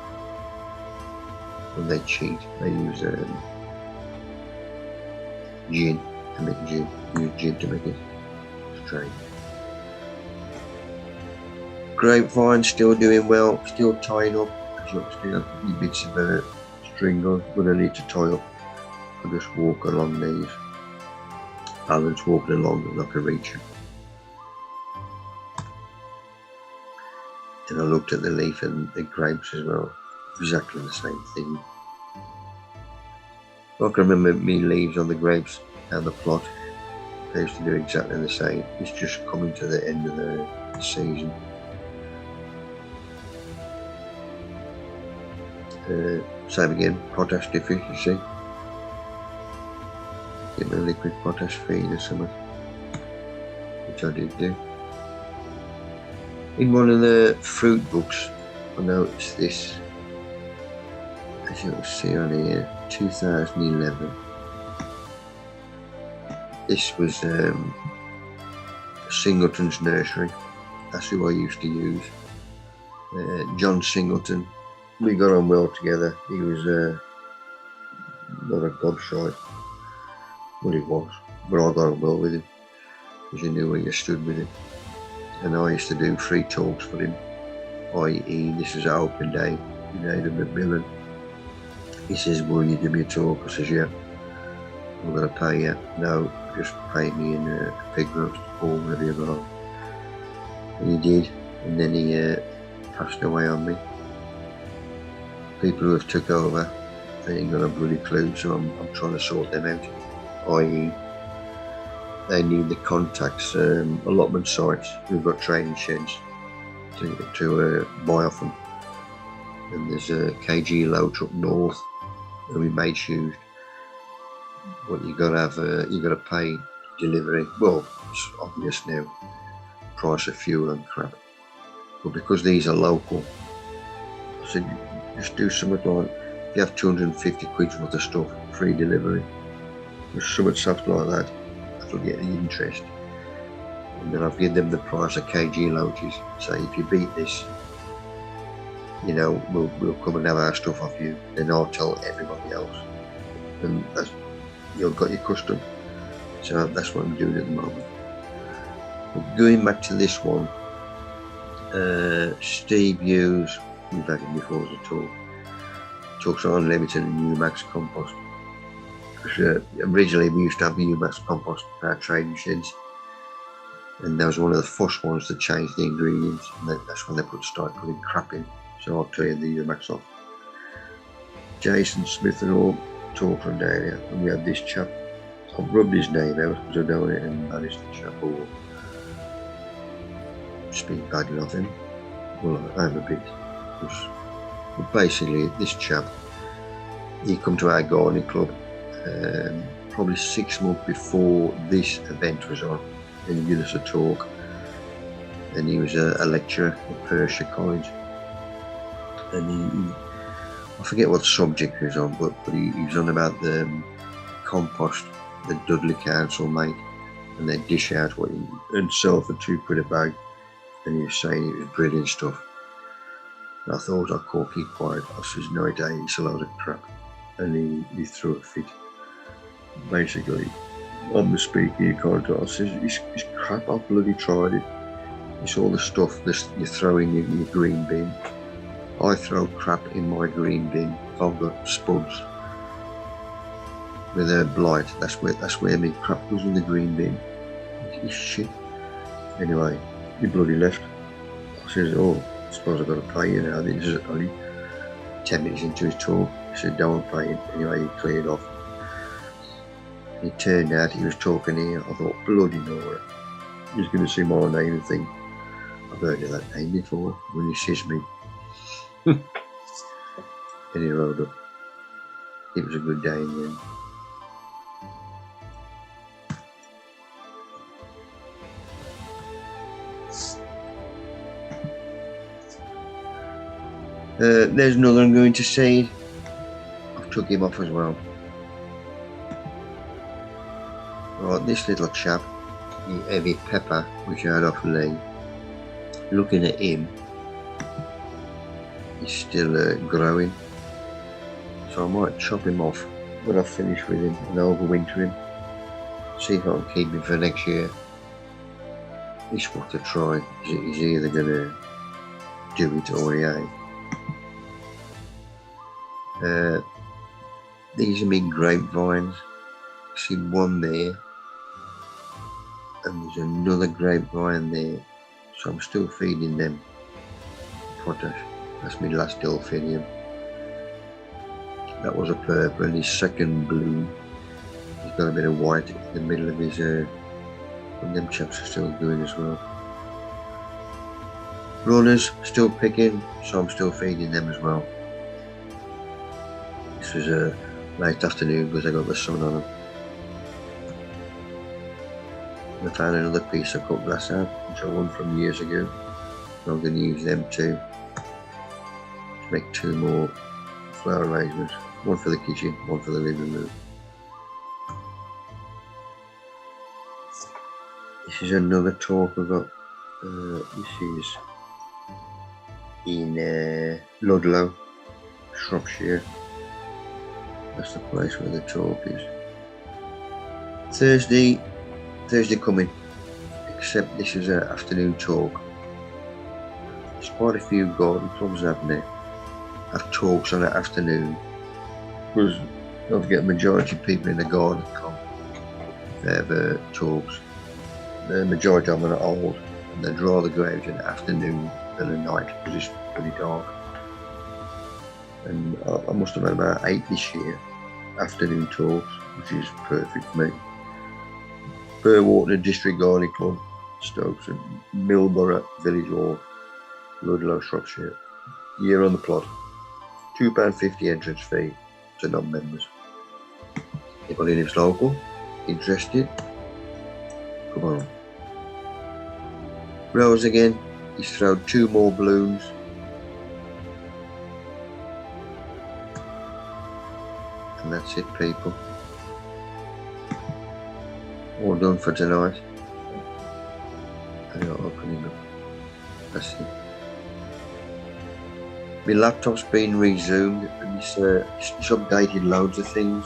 When they cheat, they use gin to make gin. Use gin to make it strange. Grapevine still doing well, still tying up. So still have bits of string on, but I need to tie up. I just walk along these. Alan's walking along and I can reach him. And I looked at the leaf and the grapes as well. Exactly the same thing. I can remember me leaves on the grapes and the plot. They used to do exactly the same. It's just coming to the end of the season. Same again, potash deficiency. Get me a liquid potash feed or something, which I did do. In one of the fruit books, I noticed this. As you'll see on here, 2011. This was Singleton's nursery. That's who I used to use. John Singleton. We got on well together. He was not a gobshite. Well, he was, but I got on well with him because you knew where you stood with him. And I used to do free talks for him, i.e. this was an open day in Adam Macmillan. He says, will you give me a talk? I says, yeah. I'm going to pay you. No, just pay me in a pig roast or whatever you got on. And he did, and then he passed away on me. people who have took over, they ain't got a bloody clue, so I'm trying to sort them out. I.e., they need the contacts, allotment sites who've got training sheds to buy off them. And there's a KG Loach up north who we made shoes. But you got to pay delivery. Well, it's obvious now, price of fuel and crap. But because these are local, I said just do something like, if you have 250 quid worth of stuff, free delivery. Just something soft like that, that'll get the interest. And then I've given them the price of KG Loaches. Say if you beat this, you know, we'll come and have our stuff off you. Then I'll tell everybody else. And that's, you've got your custom. So that's what I'm doing at the moment. But going back to this one, Steve Hughes, we've had him before as a talk. Talks on unlimited and Umax compost. Because originally we used to have the Umax compost for our trading sheds. And that was one of the first ones to change the ingredients. And that's when they started putting crap in. So I'll clear the Umax off. Jason Smith and all talk from down here. And we had this chap. I've rubbed his name out because I don't want to embarrass the chap or speak badly of him. Well, I'm a bit. But basically, this chap, he come to our gardening club probably 6 months before this event was on, and he gave us a talk. And he was a lecturer at Persia College, and he I forget what subject he was on, but he was on about the compost that Dudley Council make, and they dish out what you and sell for £2 a bag. And he was saying it was brilliant stuff. And I thought I could keep quiet. I says, no, it's a load of crap. And he threw a fit. Basically, I'm the speaker, you can't tell. I says, it's crap, I've bloody tried it. It's all the stuff that you throw in your green bin. I throw crap in my green bin. I've got spuds with a blight. That's where my crap goes in the green bin. It's shit. Anyway, he bloody left. I says, oh, I suppose I've got to pay you now. This is only 10 minutes into his talk. He said, don't pay him. Anyway, he cleared off. And it turned out he was talking here. I thought, bloody Nora. He's going to see my name and think, I've heard of that name before. When he sees me. And he rolled up. It was a good day in the end. There's another I'm going to say. I've took him off as well. Right, this little chap, the heavy pepper, which I had off Lee, looking at him, he's still growing. So I might chop him off when I finish with him and overwinter him. See if I can keep him for next year. It's what to try. He's either going to do it or he ain't. These are my grapevines. See one there, and there's another grapevine there. So I'm still feeding them potash. That's my last delphinium. That was a purple, and his second bloom, he's got a bit of white in the middle of his. And them chaps are still doing as well. Runners still picking, so I'm still feeding them as well. This was a late afternoon because I got the sun on them. I found another piece of cut glass out, which I won from years ago. And I'm going to use them to make 2 more flower arrangements. One for the kitchen, one for the living room. This is another talk I've got. This is in Ludlow, Shropshire. That's the place where the talk is. Thursday coming, except this is an afternoon talk. There's quite a few garden clubs happening. Have talks on an afternoon. Because don't get a majority of people in the garden come. They have talks. The majority of them are old, and they'd rather go out in the afternoon than at night because it's pretty dark. and I must have had about 8 this year, afternoon talks, which is perfect for me. Burwater District Garden Club, Stokes, and Millborough Village Hall, Ludlow, Shropshire. Year on the plot. £2.50 entrance fee to non-members. Anybody lives local, interested, come on. Rose again, he's thrown 2 more balloons. And that's it, people. All done for tonight. I'm not opening up. That's it. My laptop's been resumed and it's updated loads of things.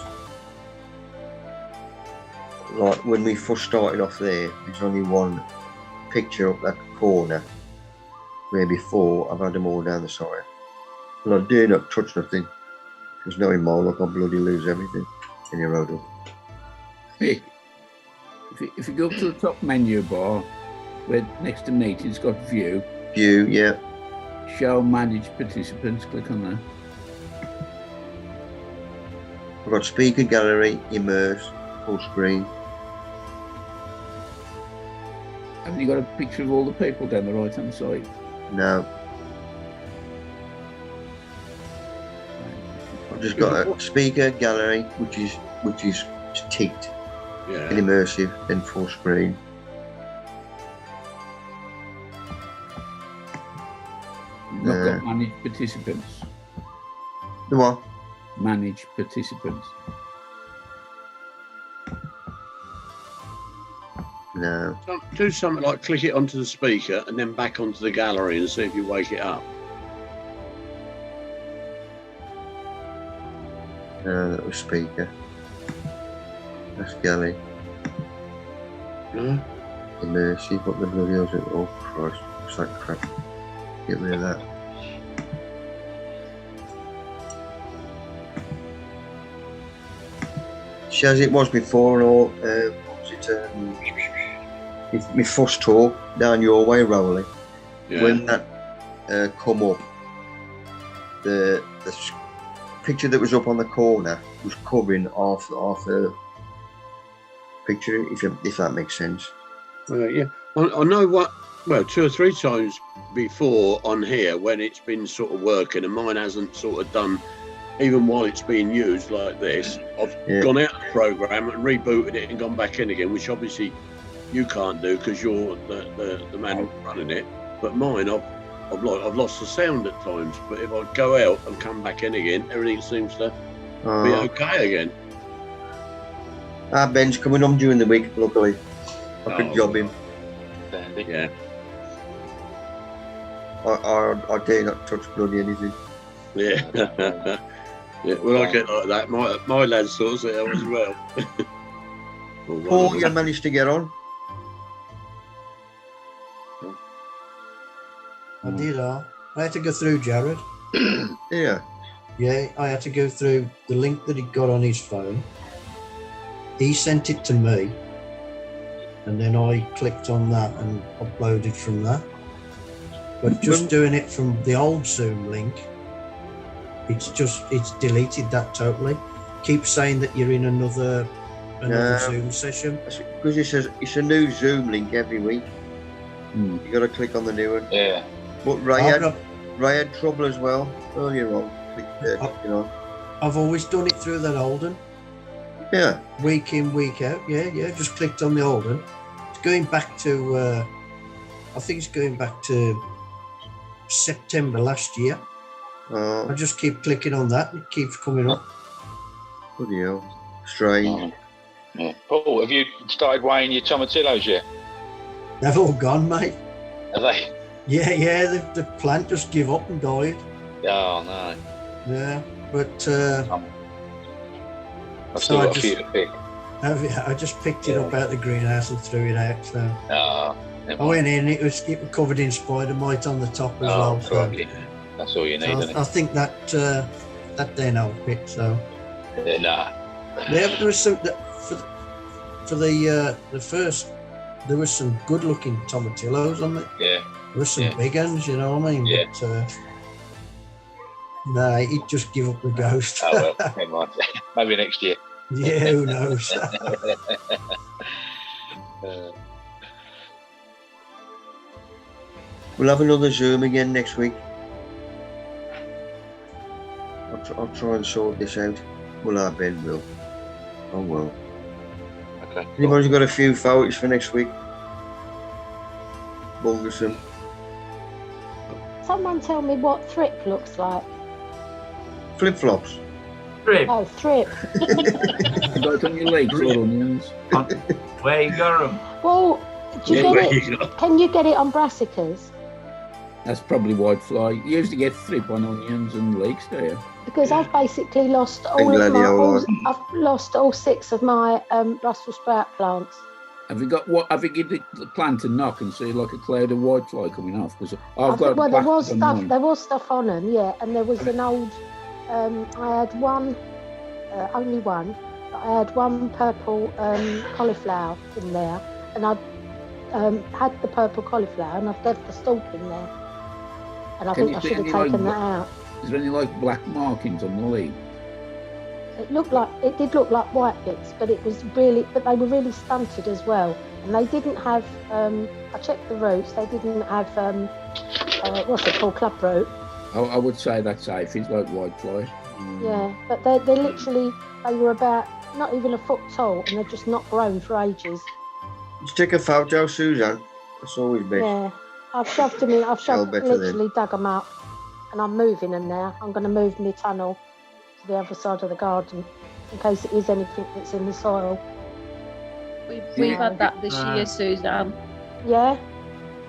Like when we first started off there's only one picture up that corner, where before I've had them all down the side. And I dare not touch nothing, because knowing my luck, I'll bloody lose everything in your road up. Hey, if you go up to the top menu bar, where next to meeting's got view. View, yeah. Show manage participants, click on that. I've got speaker gallery, immerse, full screen. Haven't you got a picture of all the people down the right hand side? No. I've just got a speaker gallery, which is ticked. Yeah. And immersive, then full screen. You've not got manage participants. The what? Manage participants. No. Do something like click it onto the speaker and then back onto the gallery and see if you wake it up. No, that was speaker. That's gallery. No? Immersive, what the bloody hell's it? Oh Christ, looks like crap. Get rid of that. See, as it was before and all, what was it, my first talk down your way, Rowley, Yeah. when that come up, the picture that was up on the corner was covering half the picture, if that makes sense. Yeah. I know what, well, 2 or 3 times before on here when it's been sort of working and mine hasn't sort of done, even while it's being used like this, I've gone out of the program and rebooted it and gone back in again, which obviously you can't do because you're the man running it. But mine, I've lost the sound at times. But if I go out and come back in again, everything seems to be okay again. Ben's coming on during the week, luckily. I could job him. Yeah. I dare not touch bloody anything. Yeah. Yeah. When I get like that, my lad sorts it out as well. Paul, you managed to get on? I did. I had to go through Jared. Yeah. Yeah, I had to go through the link that he got on his phone. He sent it to me, and then I clicked on that and uploaded from that. But just doing it from the old Zoom link, it's deleted that totally. Keep saying that you're in another Zoom session. Because it's a new Zoom link every week. You got to click on the new one. Yeah. But Ray had trouble as well earlier on. I've always done it through that old one. Yeah. Week in, week out. Yeah. Just clicked on the old one. It's going back to, I think it's going back to September last year. I just keep clicking on that. It keeps coming up. Bloody hell. Strange. Yeah. Paul, have you started weighing your tomatillos yet? They've all gone, mate. Are they? Yeah. The plant just give up and died. Oh, no. Yeah, but I've still got a few to pick. I just picked it up out the greenhouse and threw it out. So I went in. It was covered in spider mite on the top as well. So that's all you need. Isn't it? I think that then I'll pick. So nah. Yeah, but there was some for the first. There was some good-looking tomatillos on it. Yeah. There was some big ones, you know what I mean? Yeah. But, No, he'd just give up the ghost. Oh well, never mind. Maybe next year. Yeah, who knows? We'll have another Zoom again next week. I'll try and sort this out. Well, I Ben will. Oh well. Okay. Anybody's got a few photos for next week? Bungerson. Someone tell me what thrip looks like. Flip flops. Trip. Oh, thrip. You got it on your legs or onions? Where you got them? Well, do you Yeah, get it? Can you get it on brassicas? That's probably whitefly. You usually get thrip on onions and leeks, do you? Because I've basically lost And all of my. gladiola. I've lost all 6 of my Brussels sprout plants. Have you got what? Have you given the plant a knock and see like a cloud of whitefly coming off? Because I've got. Well, there was plaster on stuff. mine. There was stuff on them, yeah, and there was an old. I had one, only one. But I had one purple cauliflower in there, and I had the purple cauliflower, and I've left the stalk in there. And I Can think you I see should have any, like, taken that out. Is there any like black markings on the leaf? It did look like white bits, but it was really, but they were really stunted as well. And they didn't have. I checked the roots. They didn't have. What's it called? Club root. I would say that's safe. It's like whitefly. Yeah, but they literally they were about not even a foot tall, and they're just not grown for ages. Just take a photo, Suzanne. That's always best. Yeah, I've shoved them in. I've shoved, better then. literally dug them up, and I'm moving them now. I'm going to move my tunnel to the other side of the garden in case it is anything that's in the soil. We've had that this year, Suzanne. Yeah,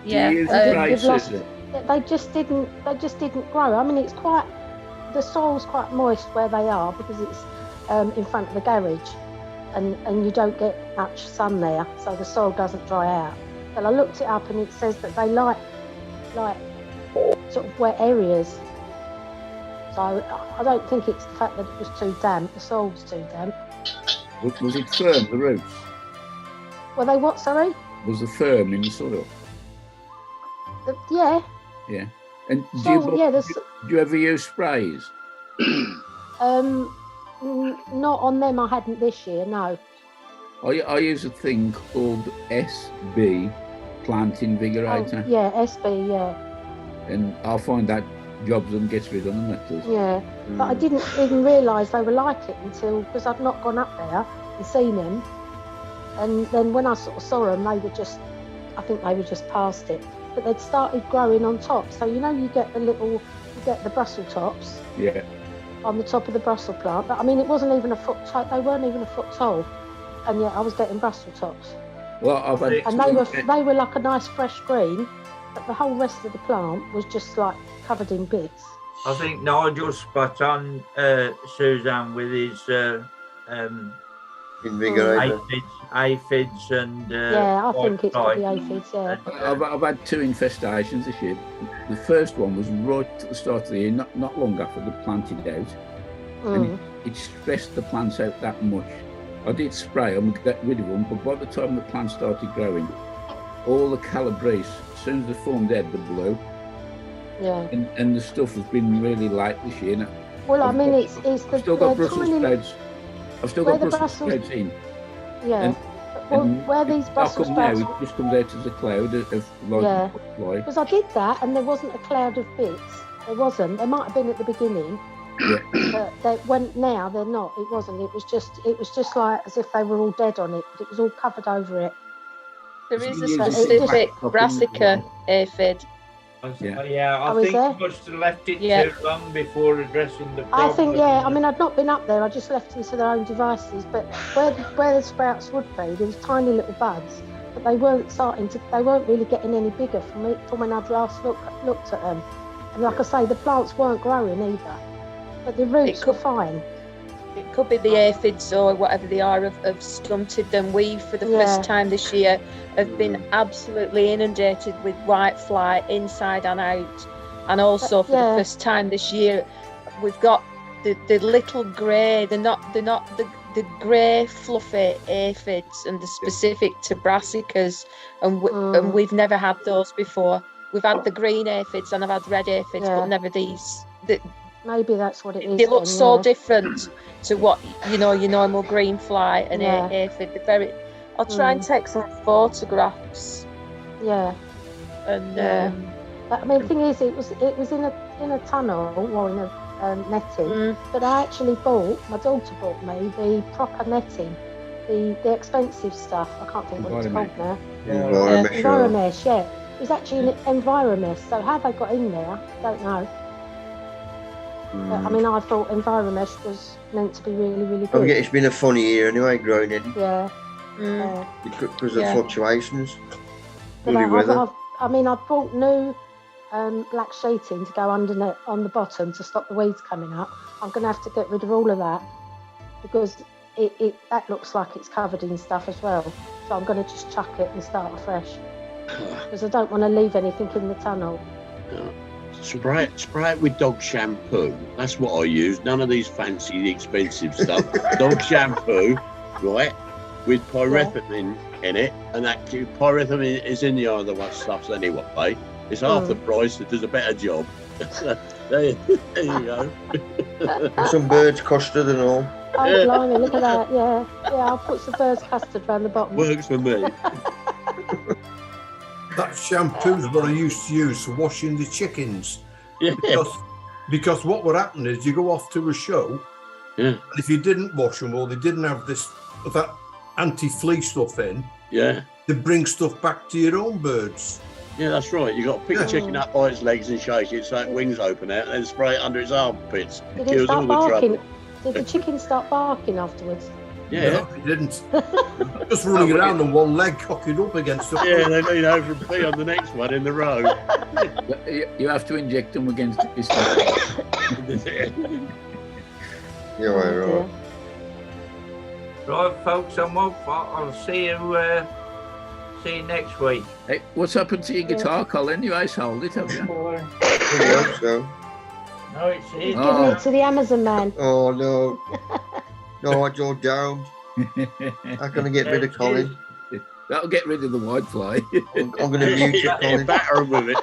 Do you use Yeah. dry you've lost- scissors? they just didn't grow. I mean, it's quite the soil's quite moist where they are because it's in front of the garage, and you don't get much sun there, so the soil doesn't dry out. But I looked it up, and it says that they like sort of wet areas. So I don't think it's the fact that it was too damp. The soil was too damp. Was it firm, the roots? Were they what? Sorry. Was the firm in the soil? Yeah. Yeah. And do So, you, yeah. do you ever use sprays? Not on them. I hadn't this year. No. I use a thing called SB, Plant Invigorator, Oh, yeah. SB. Yeah. and I'll find that jobs and gets rid of them. That does. Yeah. But I didn't even realise they were like it until because I'd not gone up there and seen them. And then when I sort of saw them, they were just, I think they were just past it. But they'd started growing on top. So, you get you get the Brussels tops Yeah. on the top of the Brussels plant. But I mean, it wasn't even a foot tall. They weren't even a foot tall. And yet I was getting Brussels tops. Well, I've had. And they were like a nice fresh green. But the whole rest of the plant was just like covered in bits. I think Nigel's spot on, Suzanne, with his Invigorator. aphids and Yeah, I think it's whitefly. the aphids, yeah. I've had 2 infestations this year. The first one was right at the start of the year, not long after they planted out, and it stressed the plants out that much. I did spray them, get rid of them, but by the time the plants started growing, all the calabrese, as soon as they formed head, they blew. Yeah. And the stuff has been really light this year. Well, I I've mean, got- it's the I've still got Brussels tiny, sprouts. I've still where got the Brussels Brussels- sprouts in. yeah. and- Well, and where these How Brussels come now sprouts, it just comes out as a cloud of like Yeah. fly? because I did that and there wasn't a cloud of bits. There wasn't. There might have been at the beginning, but now they're not. It wasn't. It was just like as if they were all dead on it. But it was all covered over it. There is a Yeah, just specific back up brassica and- aphid. Yeah, I Oh, is think there? you must have left it Yeah. too long before addressing the I problem. think, yeah. I mean, I'd not been up there. I just left them to their own devices. But where the sprouts would be, there was tiny little buds, but they weren't They weren't really getting any bigger from when I'd last looked at them. And like I say, the plants weren't growing either, but the roots were fine. It could be the aphids or whatever they are have stunted them. We, for the Yeah. first time this year, have been absolutely inundated with whitefly inside and out. And also for Yeah. the first time this year, we've got the little grey. They're not the grey fluffy aphids, and they're specific to brassicas, and we've never had those before. We've had the green aphids and I've had red aphids, Yeah. but never these. Maybe that's what it is. They look then, so yeah. different to what your normal green fly and Yeah. aphid. They're very. I'll try and take some photographs. Yeah. And Yeah. But I mean, the thing is, it was in a tunnel or in a netting. But I actually my daughter bought me the proper netting, the expensive stuff. I can't think what it's called now. Enviromesh, yeah. It was actually an Enviromesh. So how they got in there, I don't know. But, I mean, I thought Enviromesh was meant to be really, really good. Oh yeah, it's been a funny year anyway, growing in. Yeah. Because of fluctuations. But Bloody weather. I bought new black sheeting to go on the bottom to stop the weeds coming up. I'm going to have to get rid of all of that because that looks like it's covered in stuff as well. So I'm going to just chuck it and start afresh because I don't want to leave anything in the tunnel. Spray it with dog shampoo. That's what I use. None of these fancy, expensive stuff. Dog shampoo, right, with pyrethrin in it, and that pyrethrin is in the other one stuffs anyway. It's half the price. It does a better job. there you go. Some bird's custard and all. Oh, blimey, look at that. Yeah, I'll put some bird's custard around the bottom. Works for me. That shampoo's what I used to use for washing the chickens. Yeah. Because what would happen is you go off to a show, and if you didn't wash them or they didn't have that anti-flea stuff in, they bring stuff back to your own birds. Yeah, that's right. You got to pick the chicken up by its legs and shake it so its wings open out, and then spray it under its armpits. Did it start barking? Did the chicken start barking afterwards? Yeah, no, he didn't. Just running around on one leg, cocking up against the Yeah, they lean over and pee on the next one in the row. You have to inject them against the piston. You're right. Right, folks, I'm off. I'll see you next week. Hey, what's happened to your guitar, Colin? You ice hold it, have you? So. No, it's He's giving it to the Amazon man. Oh no. No, I don't. I'm going to get rid of Colin. That'll get rid of the whitefly. I'm going to mute you, Colin. Batter with it.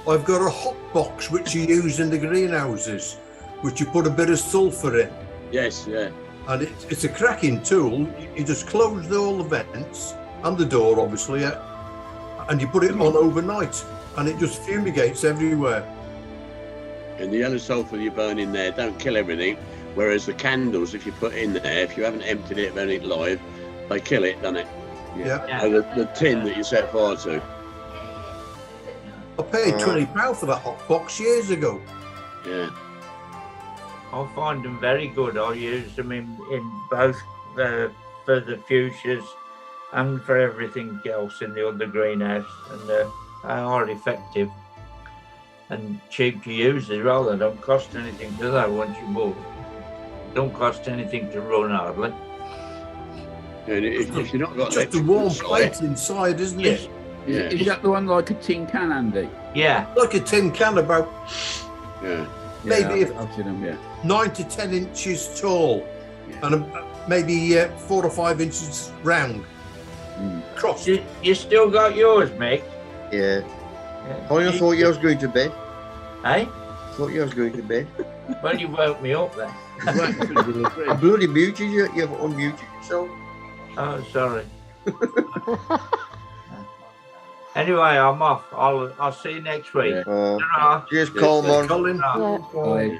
I've got a hot box which you use in the greenhouses, which you put a bit of sulphur in. Yes, yeah. And it's a cracking tool. You just close all the vents and the door, obviously, and you put it on overnight, and it just fumigates everywhere. And the yellow sulphur you burn in there don't kill everything, whereas the candles, if you put in there, if you haven't emptied it of anything live, they kill it, don't it? Yeah. And the tin that you set fire to. I paid £20 for that hot box years ago. Yeah. I find them very good. I use them in both for the fuchsias and for everything else in the other greenhouse, and they are effective and cheap to use as well. They don't cost anything, do they, once you move? Don't cost anything to run, hardly. And if you're not got just a warm plate inside, isn't it? Yeah. Is that the one like a tin can, Andy? Yeah. Like a tin can, about maybe I've seen them, 9 to 10 inches tall, and maybe 4 or 5 inches round. Crossed. You still got yours, Mick? Yeah. I thought you was going to bed. Eh? I thought you was going to bed. Well, you woke me up then. I bloody muted you. You've unmuted yourself. Oh, sorry. Anyway, I'm off. I'll see you next week. Cheers, Coleman. Colin. Bye.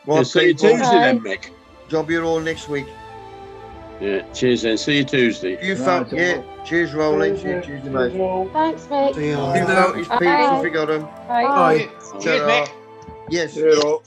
Well, see you Tuesday then, Mick. Job your all next week. Yeah, cheers then. See you Tuesday. Cheers, Rolling. See you Tuesday, mate. Thanks, mate. You know, it's Pete if you got him. Bye. Bye. Cheers, Mick. Yes. Yeah.